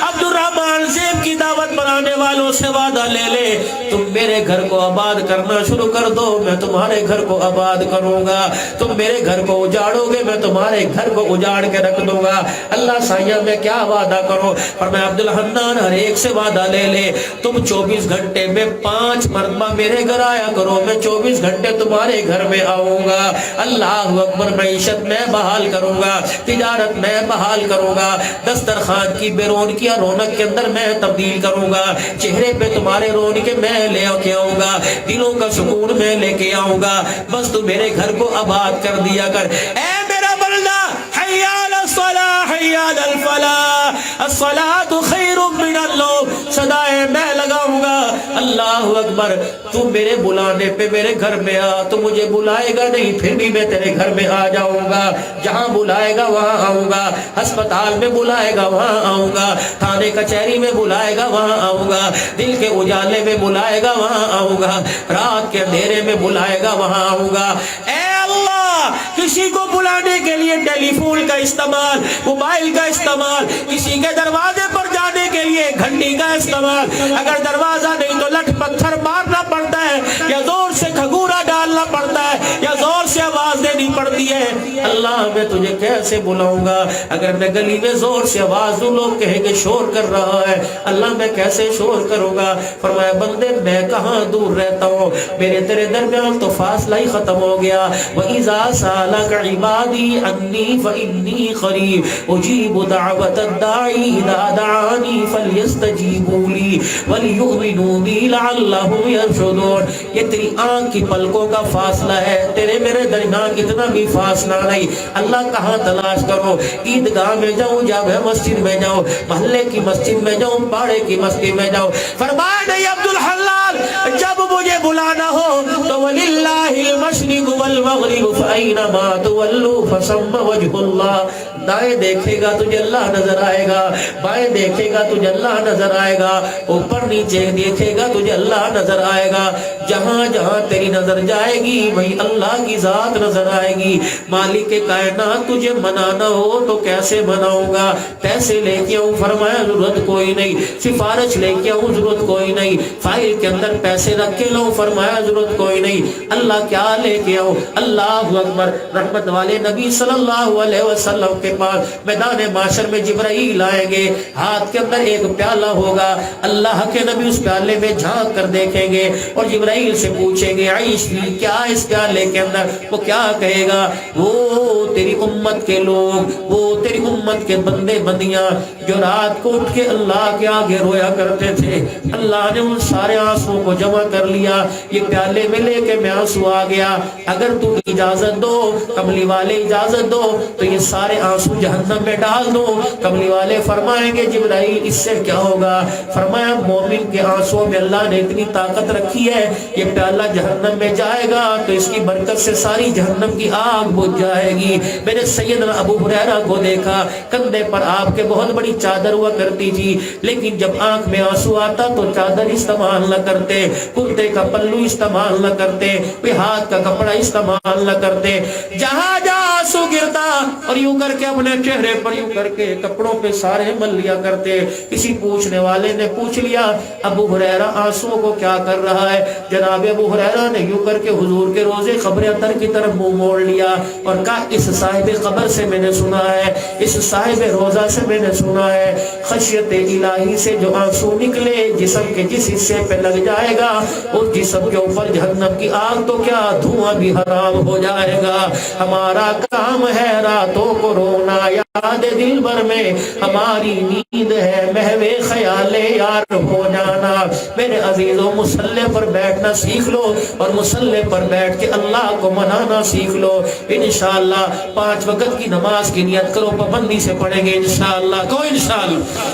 عبد الرحمن زیب کی دعوت پر آنے والوں سے وعدہ لے لے، تم میرے گھر کو آباد کرنا شروع کر دو، میں تمہارے گھر کو آباد کروں گا۔ تم میرے گھر کو اجاڑو گے، میں تمہارے گھر کو اجاڑ کے رکھ دوں گا۔ اللہ سایہ میں کیا وعدہ کروں؟ فرمایا عبد الحنان ہر ایک سے وعدہ لے لے، تم 24 گھنٹے میں 5 مرتبہ میرے گھر آیا کرو، میں 24 گھنٹے تمہارے گھر میں آؤں گا۔ اللہ اکبر، معیشت میں بحال کروں گا، تجارت میں بحال کروں گا، دسترخوان کی بے رونقیاں رونق کے اندر میں تبدیل کروں گا، چہرے پہ تمہارے رونقیں میں لے کے آؤں گا، دلوں کا سکون میں لے کے آؤں گا، بس تو میرے گھر کو آباد کر دیا کر۔ اے میرا بندہ، حی علی الصلاۃ حی علی الفلاح، الصلاۃ خیر من النوم، صدائے میں لگاؤں گا۔ اللہ اکبر، تو میرے بلانے پہ میرے گھر میں آ، تو مجھے بلائے گا نہیں پھر بھی میں تیرے گھر میں آ جاؤں گا، جہاں بلائے گا وہاں آؤں گا، ہسپتال میں بلائے گا وہاں آؤں گا، تھانے کچہری میں بلائے گا وہاں آؤں گا، دل کے اجالے میں بلائے گا وہاں آؤں گا، رات کے اندھیرے میں بلائے گا وہاں آؤں گا۔ اے اللہ، کسی کو بلانے کے لیے ٹیلی فون کا استعمال، موبائل کا استعمال، کسی کے دروازے پر جانے کے لیے گھنٹی کا استعمال، اگر دروازہ نہیں تو لٹ پتھر مارنا پڑتا ہے، یا زور سے کھگورا ڈالنا پڑتا ہے، یا زور سے آواز دینی پڑتی ہے۔ اللہ میں تجھے کیسے بلاؤں گا؟ اگر میں گلی میں زور سے آواز دوں لوگ کہیں گے شور کر رہا ہے، اللہ میں کیسے شور کروں گا؟ فرمایا بندے میں کہاں دور رہتا ہوں، میرے تیرے درمیان تو فاصلہ ہی ختم ہو گیا۔ وَإِذَا سَأَلَكَ عِبَادِي عَنِّي فَإِنِّي قَرِيبٌ أُجِيبُ دَعْوَةَ الدَّاعِ إِذَا دَعَانِي فَلْيَسْتَجِيبُوا لِي وَلْيُؤْمِنُوا بِي لَعَلَّهُمْ يَرْشُدُونَ۔ یہ تیری آنکھ کی پلکوں کا فاصلہ ہے، تیرے میرے درمیان اتنا بھی فاصلہ نہیں۔ اللہ کہاں تلاش کرو؟ عیدگاہ میں جاؤں، جامع مسجد میں جاؤں، محلے کی مسجد میں جاؤں، پاڑے کی مسجد میں جاؤں؟ فرمایا نہیں عبد الحلال، جب مجھے بلانا ہو تو وَلِلَّهِ الْمَشْرِقُ وَالْمَغْرِبُ فَأَيْنَمَا تُوَلُّوا فَثَمَّ وَجْهُ اللَّهِ۔ دائیں دیکھے گا تجھے اللہ نظر آئے گا، بائیں دیکھے گا تجھے اللہ نظر آئے گا، اوپر نیچے دیکھے گا تجھے اللہ نظر آئے گا، جہاں جہاں تیری نظر جائے گی وہی اللہ کی ذات نظر آئے گی۔ مالک کائنات تجھے منانا ہو تو کیسے مناؤں گا؟ پیسے لے کے آؤں؟ فرمایا ضرورت کوئی نہیں۔ سفارش لے کے آؤں؟ ضرورت کوئی نہیں۔ فائل کے اندر پیسے رکھ کے لاؤں؟ فرمایا ضرورت کوئی نہیں۔ اللہ کیا لے کے آؤں؟ اللہ اکبر، رحمت والے نبی صلی اللہ علیہ وسلم کے کے پاس میدان معاشر میں جبرائیل آئیں گے, ہاتھ کے اندر ایک پیالہ ہوگا, اللہ کے نبی اس پیالے میں جھانک کر دیکھیں گے اور جبرائیل سے پوچھیں گے عائش کیا اس پیالے کے اندر؟ وہ کیا کہے گا؟ وہ تیری امت کے لوگ, وہ تیری امت کے بندے بندیاں جو رات کو اٹھ کے اللہ کے آگے رویا کرتے تھے, اللہ نے ان سارے آنسوؤں کو جمع کر لیا, یہ پیالے میں لے کے میں آنسو آ گیا, اگر تو اجازت دو کملی والے اجازت دو تو یہ سارے آنسو جہنم میں ڈال دو. کملی والے فرمائیں گے جبرائیل اس سے کیا ہوگا؟ فرمایا مومن کے آنسوؤں میں اللہ نے اتنی طاقت رکھی ہے, یہ پیالہ جہنم میں جائے گا تو اس کی برکت سے ساری جہنم کی آگ بجھ جائے گی. میں نے سیدنا ابو ہریرہ کو دیکھا, کندھے پر آپ کے بہت بڑی چادر ہوا کرتی تھی, لیکن جب آنکھ میں آنسو آتا تو چادر استعمال نہ کرتے, کرتے کا پلو استعمال نہ کرتے, کوئی ہاتھ کا کپڑا استعمال نہ کرتے, جہاں جہاں آنسو گرتا اور یوں کر کے اپنے چہرے پر یوں کر کے کپڑوں پہ سارے مل لیا کرتے. کسی پوچھنے والے نے پوچھ لیا ابو ہریرہ آنسو کو کیا کر رہا ہے؟ جناب ابو ہریرہ نے یوں کر کے حضور کے روزے قبر اطہر کی طرف منہ موڑ لیا اور کہا اس صاحب قبر سے میں نے سنا ہے, اس صاحب روزہ سے میں نے سنا ہے, خشیت الہی سے جو آنسو نکلے جسم کے جس حصے پہ لگ جائے گا اس جسم کے اوپر جہنم کی آگ تو کیا دھواں بھی حرام ہو جائے گا. ہمارا کام ہے راتوں کو رونا یاد دل بھر میں, ہماری نیند ہے محو خیال یار ہو جانا. میرے عزیزوں مصلی پر بیٹھنا سیکھ لو اور مصلی پر بیٹھ کے اللہ کو منانا سیکھ لو. انشاءاللہ 5 وقت کی نماز کی نیت کرو, پابندی سے پڑھیں گے انشاءاللہ. کو انشاءاللہ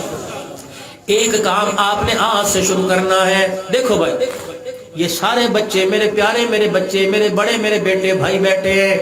ایک کام آپ نے آج سے شروع کرنا ہے. دیکھو بھائی یہ سارے بچے میرے پیارے, میرے بچے, میرے بڑے, میرے بیٹے بھائی بیٹھے ہیں,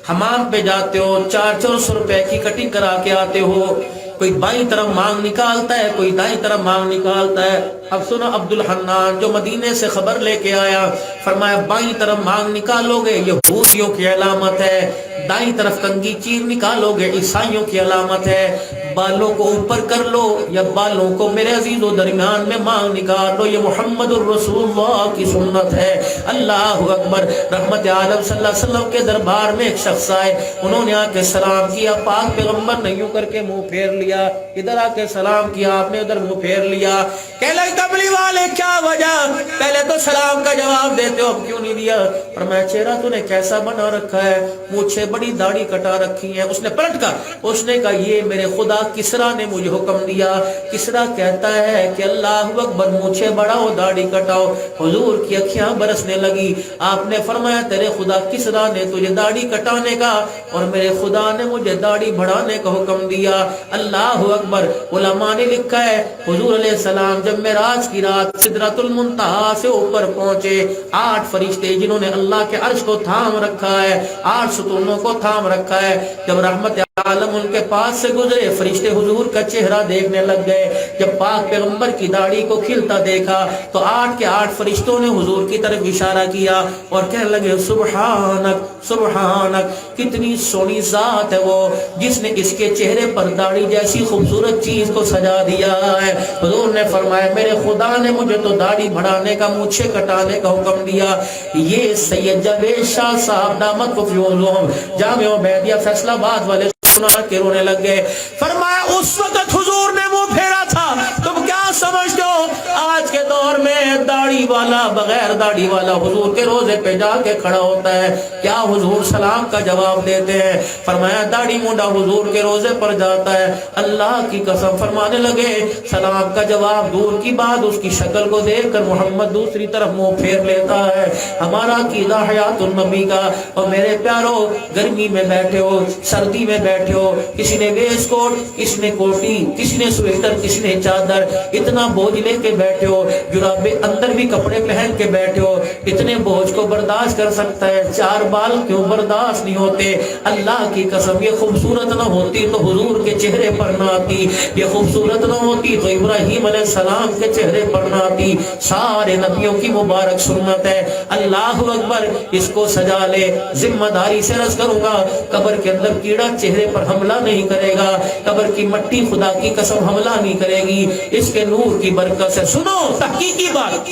حمام پہ جاتے ہو 400 روپے کی کٹنگ کرا کے آتے ہو, کوئی بائیں طرف مانگ نکالتا ہے, کوئی دائیں طرف مانگ نکالتا ہے. اب سنو عبد الحنان جو مدینے سے خبر لے کے آیا, فرمایا بائیں طرف مانگ نکالو گے یہودیوں کی علامت ہے, دائیں طرف کنگھی چیر نکالو گے عیسائیوں کی علامت ہے. بالوں کو اوپر کر لو یا بالوں کو میرے عزیزوں درمیان میں مانگ نکال لو, یہ محمد الرسول اللہ کی سنت ہے. اللہ اکبر. رحمت عالم صلی اللہ علیہ وسلم کے دربار میں ایک شخص آئے, انہوں نے آ کے سلام کیا, پاک پیغمبر نے یوں کر کے منہ پھیر لیا, ادھر آ کے سلام کیا, آپ نے ادھر منہ پھیر لیا. کہنے لگے قبلی والے کیا وجہ, پہلے تو سلام کا جواب دیتے ہو اب کیوں نہیں دیا؟ فرمایا چہرہ تو نے کیسا بنا رکھا ہے, مونچھیں بڑی داڑھی کٹا رکھی ہیں. اس نے پلٹ کر اس نے کہا یہ میرے خدا کسرا نے مجھے حکم دیا. کسرا کہتا ہے کہ اللہ اکبر مونچھیں بڑھاؤ داڑھی کٹاؤ. حضور کی اکھیاں برسنے لگی. آپ نے فرمایا تیرے خدا کسرا نے تجھے داڑھی کٹانے کا اور میرے خدا نے مجھے داڑھی بڑھانے کا حکم دیا. اللہ اکبر. علماء نے لکھا ہے حضور علیہ السلام جب معراج کی رات سدرۃ المنتہا سے اوپر پہنچے, 8 فرشتے جنہوں نے اللہ کے عرش کو تھام رکھا ہے, 8 ستونوں کو تھام رکھا ہے, جب رحمت عالم ان کے پاس سے گزرے فرشتے حضور کا چہرہ دیکھنے لگ گئے. جب پاک پیغمبر کی داڑھی کو کھلتا دیکھا تو 8 کے 8 فرشتوں نے حضور کی طرف اشارہ کیا اور کہنے لگے سبحانک سبحانک, کتنی سونی ذات ہے وہ جس نے اس کے چہرے پر داڑھی جیسی خوبصورت چیز کو سجا دیا ہے. حضور نے فرمایا میرے خدا نے مجھے تو داڑھی بڑھانے کا مونچھیں کٹانے کا حکم دیا. یہ سید جاوید شاہ صاحب دامت کو فیوزوم جامع عبیدیہ فیصل آباد والے سنا کے رونے لگ گئے. فرمایا اس وقت حضور نے منہ پھیرا تھا, تم کیا سمجھتے ہو آج کے دور میں داڑھی والا بغیر داڑھی والا حضور کے روزے پہ جا کے کھڑا ہوتا ہے, کیا حضور سلام کا جواب دیتے ہیں؟ فرمایا داڑھی مونڈا حضور کے روزے پر جاتا ہے. اللہ کی قسم فرمانے لگے سلام کا جواب دور کی بات اس کی شکل کو دیکھ کر محمد دوسری طرف منہ پھیر لیتا ہے. ہمارا عقیدہ حیات النبی کا. اور میرے پیارو گرمی میں بیٹھے ہو, سردی میں بیٹھے ہو, کسی نے ویسٹ کوٹ, کسی نے کوٹی, کسی نے سویٹر, کسی نے چادر, اتنا بوجھ لے کے بیٹھے ہو, جرابے اندر بھی کپڑے پہن کے بیٹھے ہو. اتنے بوجھ کو برداشت کر سکتا ہے, 4 بال کیوں برداشت نہیں ہوتے؟ اللہ کی قسم یہ خوبصورت نہ ہوتی تو حضور کے چہرے پر نہ آتی, یہ خوبصورت نہ ہوتی تو ابراہیم علیہ السلام کے چہرے پر نہ آتی. سارے نبیوں کی مبارک سنت ہے. اللہ اکبر. اس کو سجا لے. ذمہ داری سے عرض کروں گا قبر کے اندر کیڑا چہرے پر حملہ نہیں کرے گا, قبر کی مٹی خدا کی قسم حملہ نہیں کرے گی, اس کے نور کی برکت سے. سنو تحقیقی بات,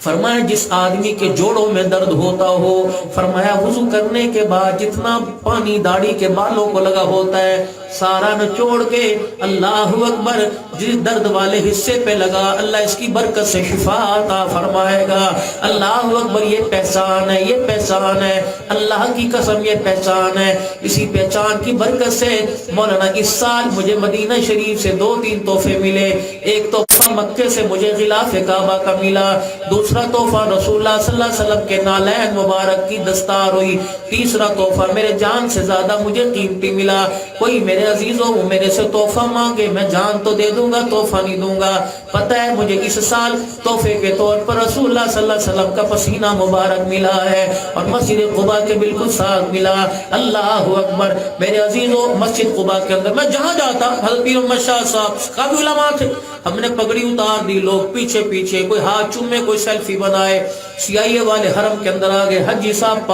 فرمایا جس آدمی کے جوڑوں میں درد ہوتا ہو، فرمایا وضو کرنے کے بعد جتنا پانی داڑھی کے بالوں کو لگا ہوتا ہے سارا نچوڑ کے اللہ اکبر جس درد والے حصے پہ لگا، اللہ اس کی برکت سے شفا عطا فرمائے گا۔ اللہ اکبر، یہ پہچان ہے، یہ پہچان ہے، اللہ کی قسم یہ پہچان ہے۔ اسی پہچان کی برکت سے مولانا اس سال مجھے مدینہ شریف سے 2-3 تحفے ملے۔ ایک تحفہ مکے سے مجھے غلاف کعبہ کا ملا، دوسرا تحفہ رسول اللہ صلی اللہ علیہ وسلم کے نالین مبارک کی دستار ہوئی، تیسرا تحفہ میرے جان سے زیادہ مجھے قیمتی ملا۔ کوئی میرے عزیزوں میرے سے تحفہ مانگے میں جان تو دے دوں گا، تحفہ نہیں دوں گا۔ پتہ ہے مجھے اس سال تحفے کے طور پر رسول اللہ صلی اللہ علیہ وسلم کا پسینہ مبارک ملا ہے اور مسجد قباء کے بالکل ساتھ ملا۔ اللہ اکبر میرے عزیزوں، مسجد قباء کے اندر میں جہاں جاتا، حضرت پیر محمد شاہ صاحب کافی علماء تھے، ہم نے پگڑی اتار دی، لوگ پیچھے پیچھے، کوئی ہاتھ چومے، کوئی سیلفی بنائے، CIA والے حرم کے اندر آگے، حجی صاحب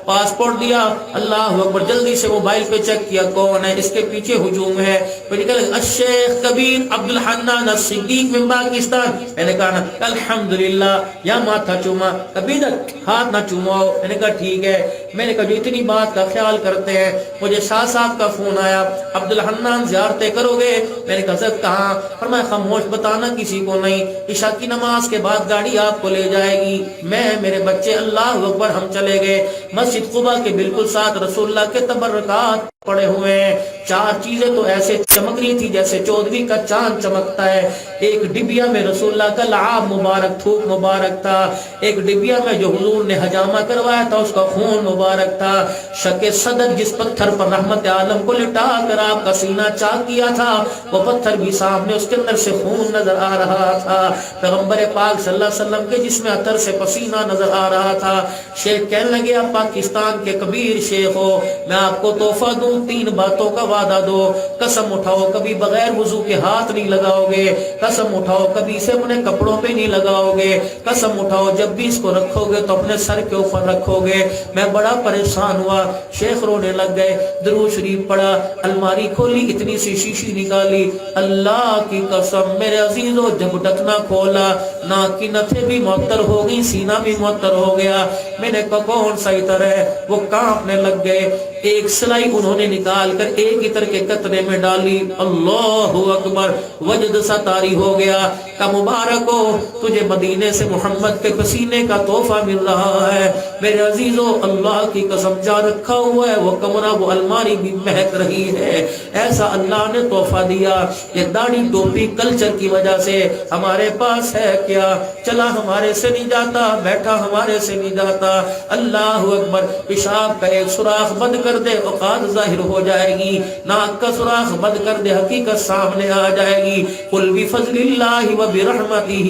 پاسپورٹ دیا، اللہ اکبر، جلدی سے موبائل پہ چیک کیا کون ہے، اس کے پیچھے ہجوم ہے، پھر نکل الشیخ کبیر عبدالحنان الصدیق من پاکستان، میں نے کہا الحمدللہ، یا ماتھا چوما، کبھی ہاتھ نہ چوماؤ، میں نے کہا ٹھیک ہے، میں نے کہا جو اتنی بات کا خیال کرتے ہیں۔ مجھے شاہ صاحب کا فون آیا، عبدالحنان زیارتیں کرو گے؟ میں نے کہا سر کہاں؟ فرمایا خاموش، بتانا کسی کو نہیں، عشاء کی نماز کے بعد گاڑی آپ کو لے جائے گی، میں میرے بچے، اللہ اکبر، ہم چلے گئے۔ مسجد قباء کے بالکل ساتھ رسول اللہ کے تبرکات پڑے ہوئے ہیں، 4 چیزیں تو ایسے چمک رہی تھی جیسے چودھویں کا چاند چمکتا ہے۔ ایک ڈبیا میں رسول اللہ کا لعاب مبارک، تھوک مبارک تھا، ایک ڈبیا میں جو حضور نے حجامہ کروایا تھا اس کا خون مبارک تھا، شک صدر جس پتھر پر رحمت عالم کو لٹا کر آپ کا سینہ چاک کیا تھا وہ پتھر بھی سامنے، اس کے اندر سے خون نظر آ رہا تھا، پیغمبر پاک صلی اللہ علیہ وسلم کے جسم اطہر سے پسینہ نظر آ رہا تھا۔ شیخ کہنے لگے آپ پاکستان کے کبیر شیخ ہو، میں آپ کو تحفہ دوں، 3 باتوں کا وعدہ دو، قسم اٹھاؤ کبھی بغیر وضو کے ہاتھ نہیں لگاؤ گے، قسم اٹھاؤ کبھی اسے اپنے کپڑوں پہ نہیں لگاؤ گے، قسم اٹھاؤ جب بھی اس کو رکھو گے تو اپنے سر کے اوپر رکھو گے۔ میں بڑا پریشان ہوا، شیخ رونے لگ گئے، درود شریف پڑھا، الماری کھولی، اتنی سی شیشی نکالی، اللہ کی قسم میرے عزیزوں جب ڈھکنا کھولا ناک کی نتھیں بھی معطر ہو گئی، سینہ بھی معطر ہو گیا۔ میں نے کہا کون سا عطر ہے؟ وہ کانپنے لگ گئے، ایک سلائی انہوں نے نکال کر ایک عطر کے قطرے میں ڈالی، اللہ اکبر، وجد سا طاری ہو گیا۔ کہ مبارک ہو تجھے مدینے سے محمد کے پسینے کا تحفہ مل رہا ہے۔ میرے عزیزوں اللہ کی قسم جا رکھا ہوا ہے وہ کمرہ، وہ الماری بھی مہک رہی ہے، ایسا اللہ نے تحفہ دیا۔ یہ داڑھی ٹوپی کلچر کی وجہ سے ہمارے پاس ہے کیا؟ چلا ہمارے سے نہیں جاتا، بیٹھا ہمارے سے نہیں جاتا۔ اللہ اکبر، پیشاب کا ایک سوراخ بند کر دے اوقات ظاہر ہو جائے گی، ناک کا سوراخ بند کر دے حقیقت سامنے آ جائے گی۔ قل بفضل اللہ وبرحمتہ،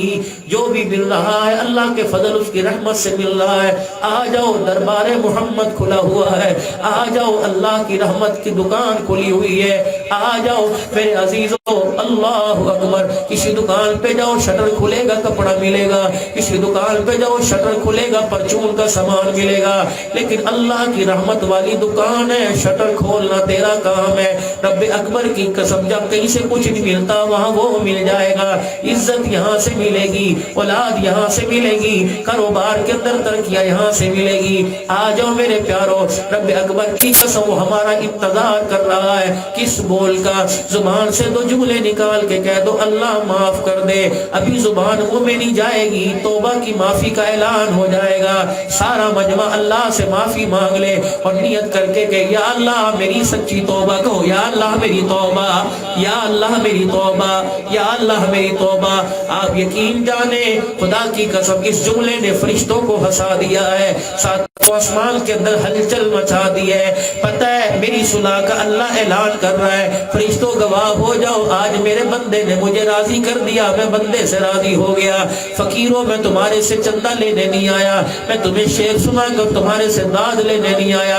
جو بھی مل رہا ہے اللہ کے فضل اس کی رحمت سے مل رہا ہے۔ آ جاؤ، دربار محمد کھلا ہوا ہے، آ جاؤ، اللہ کی رحمت کی دکان کھلی ہوئی ہے، آ جاؤ میرے عزیزوں۔ اللہ اکبر، کسی دکان پہ جاؤ شٹر کھلے گا کپڑا ملے گا، کسی دکان پہ جاؤ شٹر کھلے گا پرچون کا سامان ملے گا، لیکن اللہ کی رحمت والی دکان ہے، شٹر کھولنا تیرا کام ہے۔ رب اکبر کی قسم جب کہیں سے کچھ نہیں ملتا وہاں وہ مل جائے گا، عزت یہاں سے ملے گی، اولاد یہاں سے ملے گی، کاروبار کے اندر ترقیاں یہاں سے ملے گی۔ آ جاؤ میرے پیارو، رب اکبر کی قسم وہ ہمارا انتظار کر رہا ہے، کس بول کا؟ زبان سے 2 جملے نکال کے کہہ دو اللہ معاف کر دے، ابھی زبان منہ میں نہیں جائے گی، توبہ کی معافی کا اعلان ہو جائے گا، سارا مجمع اللہ سے معافی مانگ لے اور نیت کر کے کہ یا اللہ میری سچی توبہ کو، یا اللہ میری توبہ، یا اللہ میری توبہ، یا اللہ میری توبہ۔ آپ یقین جانے خدا کی قسم اس جملے نے فرشتوں کو ہنسا دیا ہے، ساتھ آسمان کے اندر ہلچل مچا دی ہے۔ پتہ ہے میری صلح کا اللہ اعلان کر رہا ہے، فرشتوں گواہ ہو جاؤ، آج میرے بندے نے مجھے راضی کر دیا، میں بندے سے راضی ہو گیا۔ فقیروں میں تمہارے سے چندہ لینے نہیں آیا، میں تمہیں شعر سنا کر تمہارے سے داد لینے نہیں آیا۔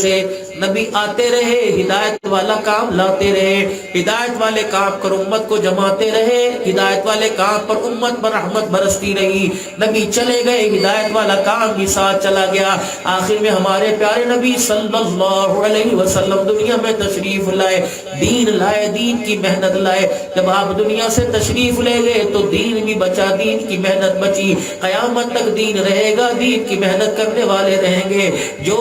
سے نبی آتے رہے، ہدایت والا کام لاتے رہے، ہدایت والے کام پر امت کو جماتے رہے، ہدایت والے کام پر امت پر رحمت برستی رہی۔ نبی چلے گئے، ہدایت والا کام بھی ساتھ چلا گیا۔ آخر میں ہمارے پیارے نبی صلی اللہ علیہ وسلم دنیا میں تشریف لائے، دین لائے، دین کی محنت لائے۔ جب آپ دنیا سے تشریف لے گئے تو دین بھی بچا، دین کی محنت بچی۔ قیامت تک دین رہے گا، دین کی محنت کرنے والے رہیں گے۔ جو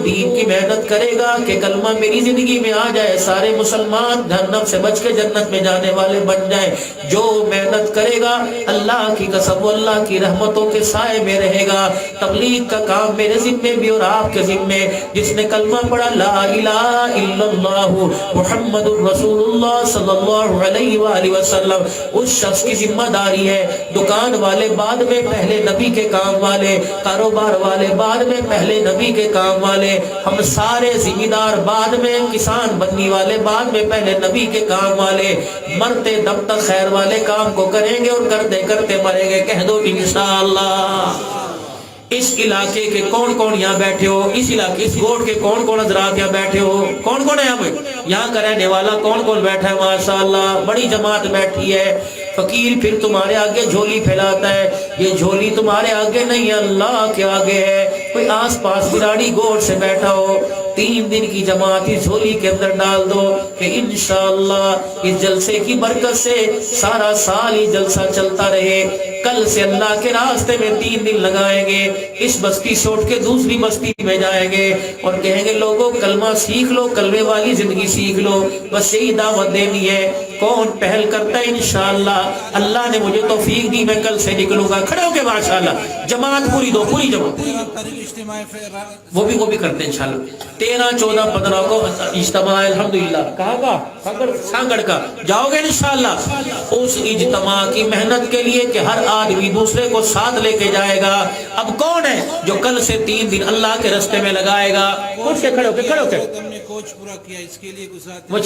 دین کی محنت کرے گا کہ کلمہ میری زندگی میں آ جائے، سارے مسلمان جہنم سے بچ کے جنت میں جانے والے بن جائیں۔ جو محنت کرے گا اللہ کی قسم وہ اللہ کی رحمتوں کے سائے میں رہے گا۔ تبلیغ کا کام میرے ذمے بھی اور آپ کے ذمے۔ جس نے کلمہ پڑھا لا الہ الا اللہ محمد الرسول اللہ صلی اللہ علیہ وآلہ وسلم، اس شخص کی ذمہ داری ہے۔ دکان والے بعد میں پہلے نبی کے کام والے، کاروبار والے بعد میں پہلے نبی کے کام والے، ہم سارے ذمہ دار بعد میں، کسان بننے والے بعد میں پہلے نبی کے کام والے۔ مرتے دم تک خیر والے کام کو کریں گے اور کرتے کرتے مریں گے۔ کہہ دو انشاءاللہ۔ اس علاقے کے کون کون یہاں بیٹھے ہو؟ اس علاقے اس گوٹ کے کون کون حضرات یہاں بیٹھے ہو؟ کون کون ہے یہاں پہ؟ یہاں کا رہنے والا کون کون بیٹھا ہے؟ ماشاءاللہ بڑی جماعت بیٹھی ہے۔ فقیر پھر تمہارے آگے جھولی پھیلاتا ہے، یہ جھولی تمہارے آگے نہیں ہے، اللہ کے آگے ہے۔ کوئی آس پاس براڑی گوٹ سے بیٹھا ہو، 3 دن کی جماعت اس جھولی کے اندر ڈال دو کہ انشاءاللہ اس جلسے کی برکت سے سارا سال یہ جلسہ چلتا رہے۔ کل سے اللہ کے راستے میں 3 دن لگائیں گے، اس بستی سے اٹھ کے دوسری بستی میں جائیں گے اور کہیں گے لوگوں کلمہ سیکھ لو، کلمے والی زندگی سیکھ لو۔ بس یہی دعوت دینی ہے۔ کون پہل کرتا ہے؟ انشاءاللہ اللہ نے مجھے توفیق دی، میں کل سے نکلوں گا۔ کھڑے ہو کے ماشاءاللہ جماعت پوری دو، پوری جماعت وہ بھی کرتے ہیں انشاءاللہ۔ 13، 14، 15 کو اجتماع الحمدللہ۔ کہاں کا؟ سانگڑ کا جاؤ گے انشاءاللہ۔ اس اجتماع کی محنت کے لیے کہ ہر آدمی دوسرے کو ساتھ لے کے جائے گا۔ اب کون ہے جو کل سے 3 دن اللہ کے راستے میں لگائے گا؟ کچھ سے کھڑے ہو کے کوچ پورا کیا اس کے لیے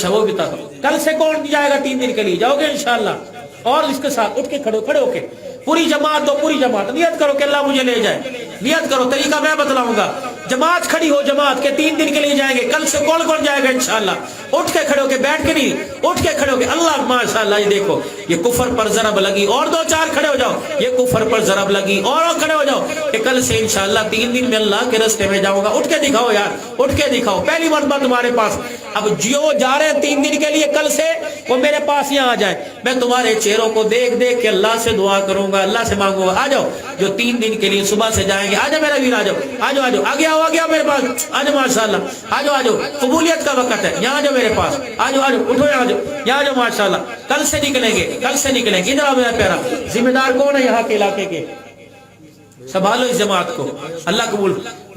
وہ بھی تھا۔ کل سے کون جائے گا 3 دن کے لیے؟ جاؤ گے انشاءاللہ؟ اور اس کے ساتھ اٹھ کے کھڑے ہو کے پوری جماعت دو، پوری جماعت نیت کرو کہ اللہ مجھے لے جائے۔ نیت کرو، طریقہ میں بتلاؤں گا۔ جماعت کھڑی ہو، جماعت کے 3 دن کے لیے جائیں گے۔ کل سے کون کون جائے گا انشاءاللہ؟ اٹھ کے کھڑے ہو کے، بیٹھ کے نہیں، اٹھ کے کھڑے ہو کے۔ اللہ ماشاءاللہ یہ دیکھو یہ کفر پر ضرب لگی، اور 2-4 کھڑے ہو جاؤ، یہ کفر پر ضرب لگی، اور کھڑے ہو جاؤ کہ کل سے انشاءاللہ 3 دن میں اللہ کے راستے میں جاؤں گا۔ اٹھ کے دکھاؤ یار، اٹھ کے دکھاؤ۔ پہلی مرتبہ تمہارے پاس اب جو جا رہے ہیں 3 دن کے لیے کل سے، وہ میرے پاس یہاں آ جائے۔ میں تمہارے چہروں کو دیکھ دیکھ کے اللہ سے دعا کروں گا، اللہ سے مانگوں گا۔ آ جاؤ جو 3 دن کے لیے صبح سے جائیں گے، آ جاؤ میرا ویر، آ جاؤ آ جاؤ آ جاؤ، آگے آؤ میرے پاس، آ جاؤ ماشاءاللہ، آ جاؤ آ جاؤ، قبولیت کا وقت ہے، یہاں جاؤ میرے پاس، آ جاؤ اٹھو، یہاں جاؤ، یہاں جاؤ ماشاءاللہ۔ کل سے نکلیں گے، کل سے نکلیں گے۔ ادھر آؤ میرا پیارا، ذمہ دار کون ہے یہاں کے علاقے کے؟ سنبھالو اس جماعت کو، اللہ قبول۔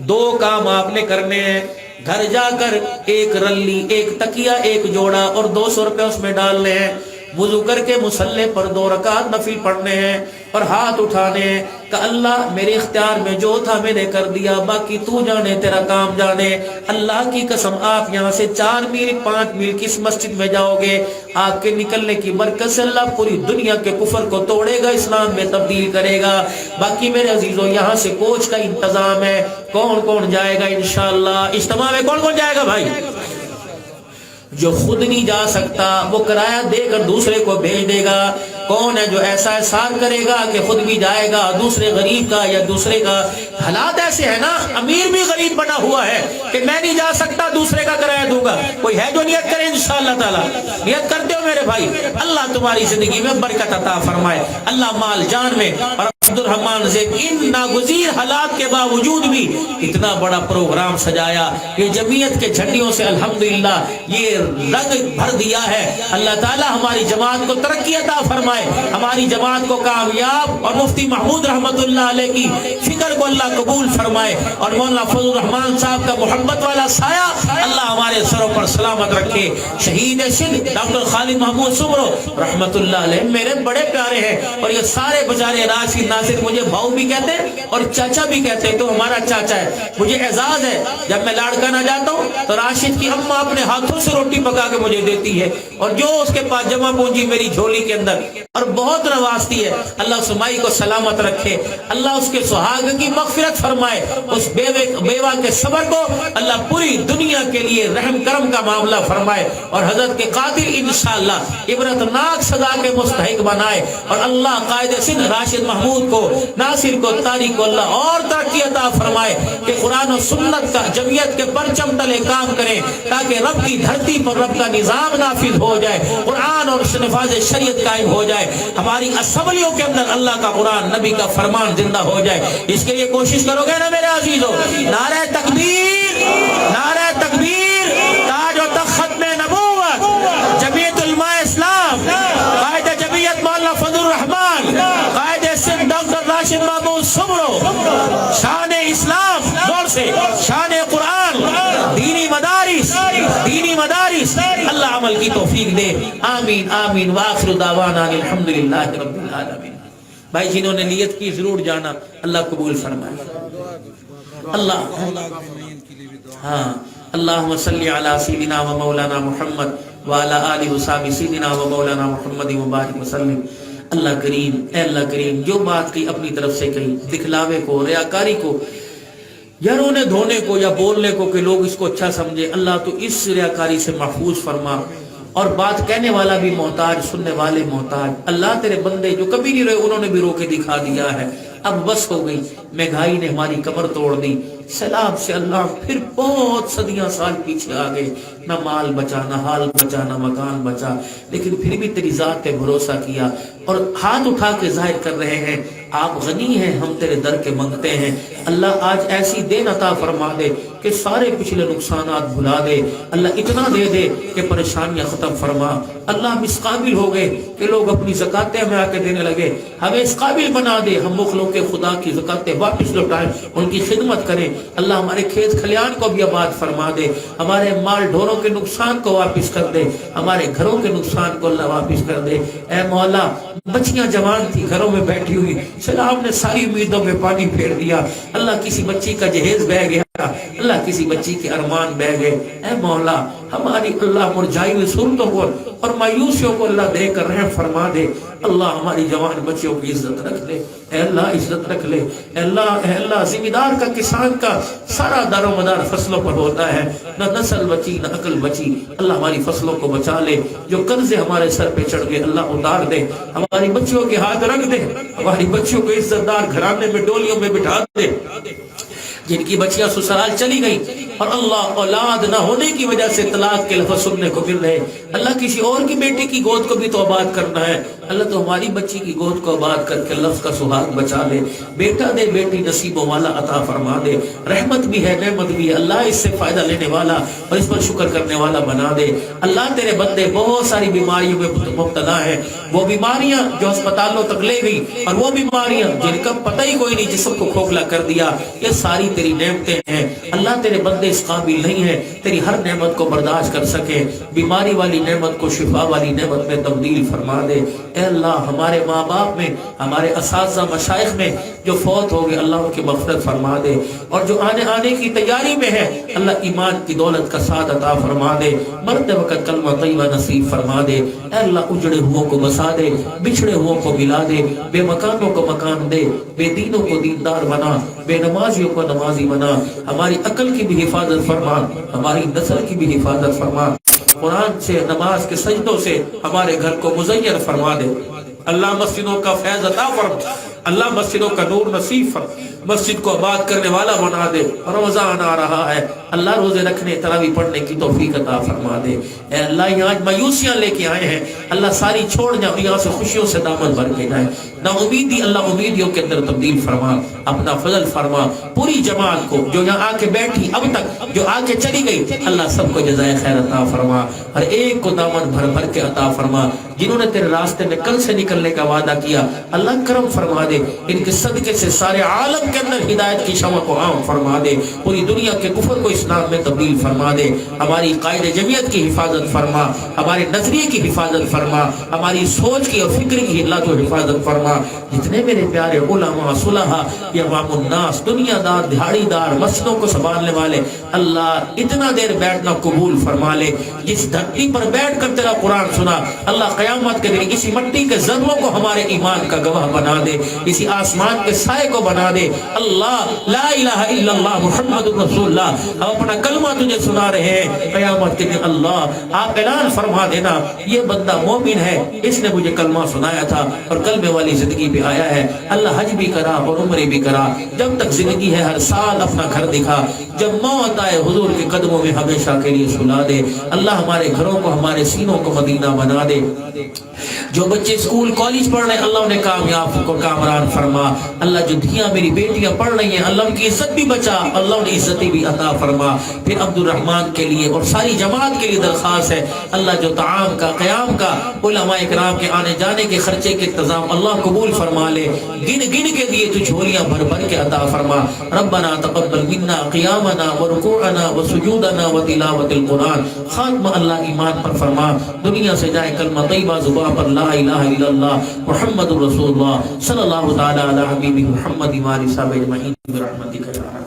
2 کام آپ نے کرنے ہیں، گھر جا کر 1 رلی، 1 تکیہ، 1 جوڑا اور 200 روپے اس میں ڈالنے ہیں۔ وضو کر کے مصلی پر 2 رکعت نفل پڑھنے ہیں اور ہاتھ اٹھانے ہیں کہ اللہ میرے اختیار میں جو تھا میں نے کر دیا، باقی تو جانے، تیرا کام جانے۔ اللہ کی قسم آپ یہاں سے 4 میل 5 میل کس مسجد میں جاؤ گے، آپ کے نکلنے کی برکت سے اللہ پوری دنیا کے کفر کو توڑے گا، اسلام میں تبدیل کرے گا۔ باقی میرے عزیزوں یہاں سے کوچ کا انتظام ہے، کون کون جائے گا انشاءاللہ؟ اجتماع میں کون کون جائے گا بھائی؟ جو خود نہیں جا سکتا وہ کرایہ دے کر دوسرے کو بھیج دے گا۔ کون ہے جو ایسا احسان کرے گا کہ خود بھی جائے گا، دوسرے غریب کا یا دوسرے کا؟ حالات ایسے ہے نا، امیر بھی غریب بنا ہوا ہے کہ میں نہیں جا سکتا، دوسرے کا کرایہ دوں گا۔ کوئی ہے جو نیت کرے انشاءاللہ تعالی؟ نیت کرتے ہو میرے بھائی؟ اللہ تمہاری زندگی میں برکت عطا فرمائے، اللہ مال جان میں۔ اور عبد الرحمن زید ان ناگزیر حالات کے باوجود بھی اتنا بڑا پروگرام سجایا، یہ جمعیت کے جھنڈیوں سے الحمدللہ یہ رنگ بھر دیا ہے۔ اللہ تعالی ہماری جماعت کو ترقی عطا فرمائے، ہماری جماعت کو کامیاب، اور مفتی محمود رحمت اللہ علیہ کی فکر کو اللہ قبول فرمائے، اور مولانا فضل الرحمان صاحب کا محبت والا سایہ اللہ ہمارے سروں پر سلامت رکھے۔ شہید سندھ ڈاکٹر خالد محمود سمرو رحمت اللہ علیہ میرے بڑے پیارے ہیں، اور یہ سارے بچارے راشد ناصر مجھے بھاؤ بھی کہتے ہیں اور چاچا بھی کہتے ہیں، تو ہمارا چاچا ہے۔ مجھے اعزاز ہے جب میں لاڑکا نہ جاتا ہوں تو راشد کی اماں اپنے ہاتھوں سے روٹی پکا کے مجھے دیتی ہے، اور جو اس کے پاس جمع پونجی میری جھولی کے اندر، اور بہت نوازتی ہے۔ اللہ سمائی کو سلامت رکھے، اللہ اس کے سہاگ کی مغفرت فرمائے، اس بیوہ کے صبر کو اللہ پوری دنیا کے لیے رحم کرم کا معاملہ فرمائے، اور حضرت کے قاتل انشاءاللہ عبرتناک سزا کے مستحق بنائے، اور اللہ قائد سندھ راشد محمود کو، ناصر کو، طاری کو اللہ اور ترقی عطا فرمائے کہ قرآن و سنت کا جمعیت کے پرچم تلے کام کریں، تاکہ رب کی دھرتی پر رب کا نظام نافذ ہو جائے، قرآن اور نفاذ شریعت قائم ہو جائے، ہماری اسمبلیوں کے اندر اللہ کا قرآن، نبی کا فرمان زندہ ہو جائے۔ اس کے لیے کوشش کرو گے نا میرے عزیزو؟ نعرہ تکبیر، نعرہ تکبیر، تاج و تخت میں نبوت، جمعیت علماء اسلام، قائد جمعیت مولانا فضل الرحمان، قائد سندھ ڈاکٹر راشد محمود سمرو، شان اسلام دور سے، شان قرآن، دینی مدارس، دینی مدارس، اللہ عمل کی توفیق دے، آمین آمین، وآخر دعوانا الحمدللہ رب العالمین۔ بھائی جنہوں نے نیت کی ضرور جانا، اللہ قبول فرمائے۔ اللہ ہاں، اللہم صلی علی سیدنا و مولانا محمد وعلی آلہ وصحبہ سیدنا و مولانا محمد مبارک وسلم۔ اللہ کریم، اے اللہ کریم، جو بات کی اپنی طرف سے کہی، دکھلاوے کو، ریاکاری کو، یا رونے دھونے کو، یا بولنے کو کہ لوگ اس کو اچھا سمجھے، اللہ تو اس ریاکاری سے محفوظ فرما، اور بات کہنے والا بھی محتاج، سننے والے محتاج۔ اللہ تیرے بندے جو کبھی نہیں رہے انہوں نے بھی رو کے دکھا دیا ہے، اب بس ہو گئی، مہنگائی نے ہماری کمر توڑ دی، سیلاب سے اللہ پھر بہت صدیاں سال پیچھے آ گئے، نہ مال بچا، نہ حال بچا، نہ مکان بچا، لیکن پھر بھی تیری ذات پہ بھروسہ کیا، اور ہاتھ اٹھا کے ظاہر کر رہے ہیں آپ غنی ہیں، ہم تیرے در کے منگتے ہیں۔ اللہ آج ایسی دین عطا فرما دے کہ سارے پچھلے نقصانات بھلا دے، اللہ اتنا دے دے کہ پریشانیاں ختم فرما۔ اللہ ہم اس قابل ہو گئے کہ لوگ اپنی زکاتیں ہمیں آ کے دینے لگے، ہمیں اس قابل بنا دے ہم مخلوق کے خدا کی زکاتیں واپس لوٹائیں، ان کی خدمت کریں۔ اللہ ہمارے کھیت کھلیان کو بھی آباد فرما دے، ہمارے مال ڈھوروں کے نقصان کو واپس کر دے، ہمارے گھروں کے نقصان کو اللہ واپس کر دے۔ اے مولا، بچیاں جوان تھی گھروں میں بیٹھی ہوئی، سیلاب نے ساری امیدوں میں پانی پھیر دیا، اللہ کسی بچی کا جہیز بہ گیا، اللہ کسی بچی کے ارمان بہ گئے۔ اے مولا، ہماری اللہ مرجائی ہوئی صورتوں کو اور مایوسیوں کو اللہ دے کر رحم فرما دے۔ اللہ ہماری جوان بچیوں کی عزت رکھ لے، اے اللہ عزت رکھ لے۔ اے اللہ ذمہ دار کا، کسان کا سارا دار و مدار فصلوں پر ہوتا ہے، نہ نسل بچی نہ عقل بچی، اللہ ہماری فصلوں کو بچا لے، جو قرضے ہمارے سر پہ چڑھ گئے اللہ اتار دے، ہماری بچیوں کے ہاتھ رکھ دے، ہماری بچیوں کو عزت دار گھرانے میں ڈولیوں میں بٹھا دے، جن کی بچیاں سسرال چلی گئی اور اللہ اولاد نہ ہونے کی وجہ سے طلاق کے لفظ سننے کو مل رہے، اللہ کسی اور کی بیٹی کی گود کو بھی تو آباد کرنا ہے، اللہ تو ہماری بچی کی گود کو آباد کر کے لفظ کا سہاگ بچا لے، بیٹا دے بیٹی نصیبوں والا عطا فرما دے، رحمت بھی ہے نعمت بھی ہے، اللہ اس سے فائدہ لینے والا اور اس پر شکر کرنے والا بنا دے۔ اللہ تیرے بندے بہت ساری بیماریوں میں مبتلا ہیں، وہ بیماریاں جو اسپتالوں تک لے گئی اور وہ بیماریاں جن کا پتہ ہی کوئی نہیں، جسم کو کھوکھلا کر دیا، یہ ساری تیری نعمتیں ہیں۔ اللہ تیرے بندے اس قابل نہیں ہیں تیری ہر نعمت کو برداشت کر سکے، بیماری والی نعمت کو شفا والی نعمت میں تبدیل فرما دے۔ اے اللہ ہمارے ماں باپ میں، ہمارے اساتذہ مشائخ میں جو فوت ہو گئے اللہ ان کی مغفرت فرما دے، اور جو آنے کی تیاری میں ہے اللہ ایمان کی دولت کا ساتھ عطا فرما دے، مرتے وقت کلمہ طیبہ نصیب فرما دے۔ اے اللہ اجڑے ہوئوں کو بسا دے، بچھڑے ہوئوں کو ملا دے، بے مکانوں کو مکان دے، بے دینوں کو دیندار بنا، بے نمازیوں کو نمازی بنا، ہماری عقل کی بھی حفاظت فرما، ہماری نسل کی بھی حفاظت فرما، قرآن سے نماز کے سجدوں سے ہمارے گھر کو مزین فرما دے۔ اللہ مسجدوں کا فیض عطا فرما، اللہ مسجدوں کا نور نصیب فرما، مسجد کو آباد کرنے والا بنا دے۔ رمضان آ رہا ہے، اللہ روزے رکھنے تراویح پڑھنے کی توفیق عطا فرما دے۔ اے اللہ یہاں مایوسیاں لے کے آئے ہیں، اللہ ساری چھوڑ جائیں، یہاں سے خوشیوں سے دامن بھر کے جائیں، نا امیدی اللہ امیدیوں کے اندر تبدیل فرما، اپنا فضل فرما۔ پوری جماعت کو جو یہاں آ کے بیٹھی اب تک، جو آ کے چلی گئی، اللہ سب کو جزائے خیر عطا فرما، ہر ایک کو دامن بھر بھر کے عطا فرما۔ جنہوں نے تیرے راستے میں کل سے نکلنے کا وعدہ کیا اللہ کرم فرما دے، دے، ان کے صدقے سے سارے عالم کے اندر ہدایت کی شمع کو عام فرما دے، پوری دنیا کے کفر کو اسلام میں تبدیل فرما دے، ہماری قائد جمعیت کی حفاظت فرما، ہمارے نظریے کی حفاظت فرما، ہماری سوچ کی اور فکر کی اللہ تو حفاظت فرما۔ جتنے میرے پیارے علماء صلحاء عوام الناس، دنیا دار دہاڑی دار مسجدوں کو سنبھالنے والے، اللہ اتنا دیر بیٹھنا قبول فرما لے، جس دھرتی پر بیٹھ کر تیرا قرآن سنا، اللہ قیامت کے دن اسی مٹی کے ذروں کو ہمارے ایمان کا گواہ بنا دے، اسی آسمان کے سائے کو بنا دے۔ اللہ لا الہ الا اللہ محمد رسول اللہ، ہم اپنا کلمہ تجھے سنا رہے ہیں، قیامت کے دن اللہ آپ اعلان فرما دینا یہ بندہ مومن ہے، اس نے مجھے کلمہ سنایا تھا اور کلمے والی زندگی پہ آیا ہے۔ اللہ حج بھی کرا اور عمرے بھی کرا، جب تک زندگی ہے ہر سال اپنا گھر دکھا، جب موت آئے حضور کے قدموں میں ہمیشہ کے لیے سلا دے۔ اللہ ہمارے گھروں کو ہمارے سینوں کو مدینہ بنا دے۔ جو بچے اسکول کالج پڑھ رہے ہیں اللہ انہیں کامیاب کو کامران فرما۔ اللہ جو دھیاں میری بیٹیاں پڑھ رہی ہیں اللہ ان کی عزت بھی بچا، اللہ انہیں عزتی بھی عطا فرما۔ پھر عبد الرحمن کے لیے اور ساری جماعت کے لیے درخواست ہے اللہ جو طعام کا قیام کا علماء اکرام کے آنے جانے کے خرچے کے انتظام اللہ قبول فرما لے، گن گن کے دیے تو جھولیاں بھر بھر کے عطا فرما۔ ربنا تقبل منا قیامنا ورکوعنا وسجودنا وتلاوت القرآن۔ خاتمہ اللہ ایمان پر فرما، دنیا سے جائے کلمہ طیبہ زبان پر لا الہ الا اللہ محمد رسول اللہ صلی اللہ تعالی علی حبیبہ محمد و آلہ وصحبہ اجمعین برحمتک یا ارحم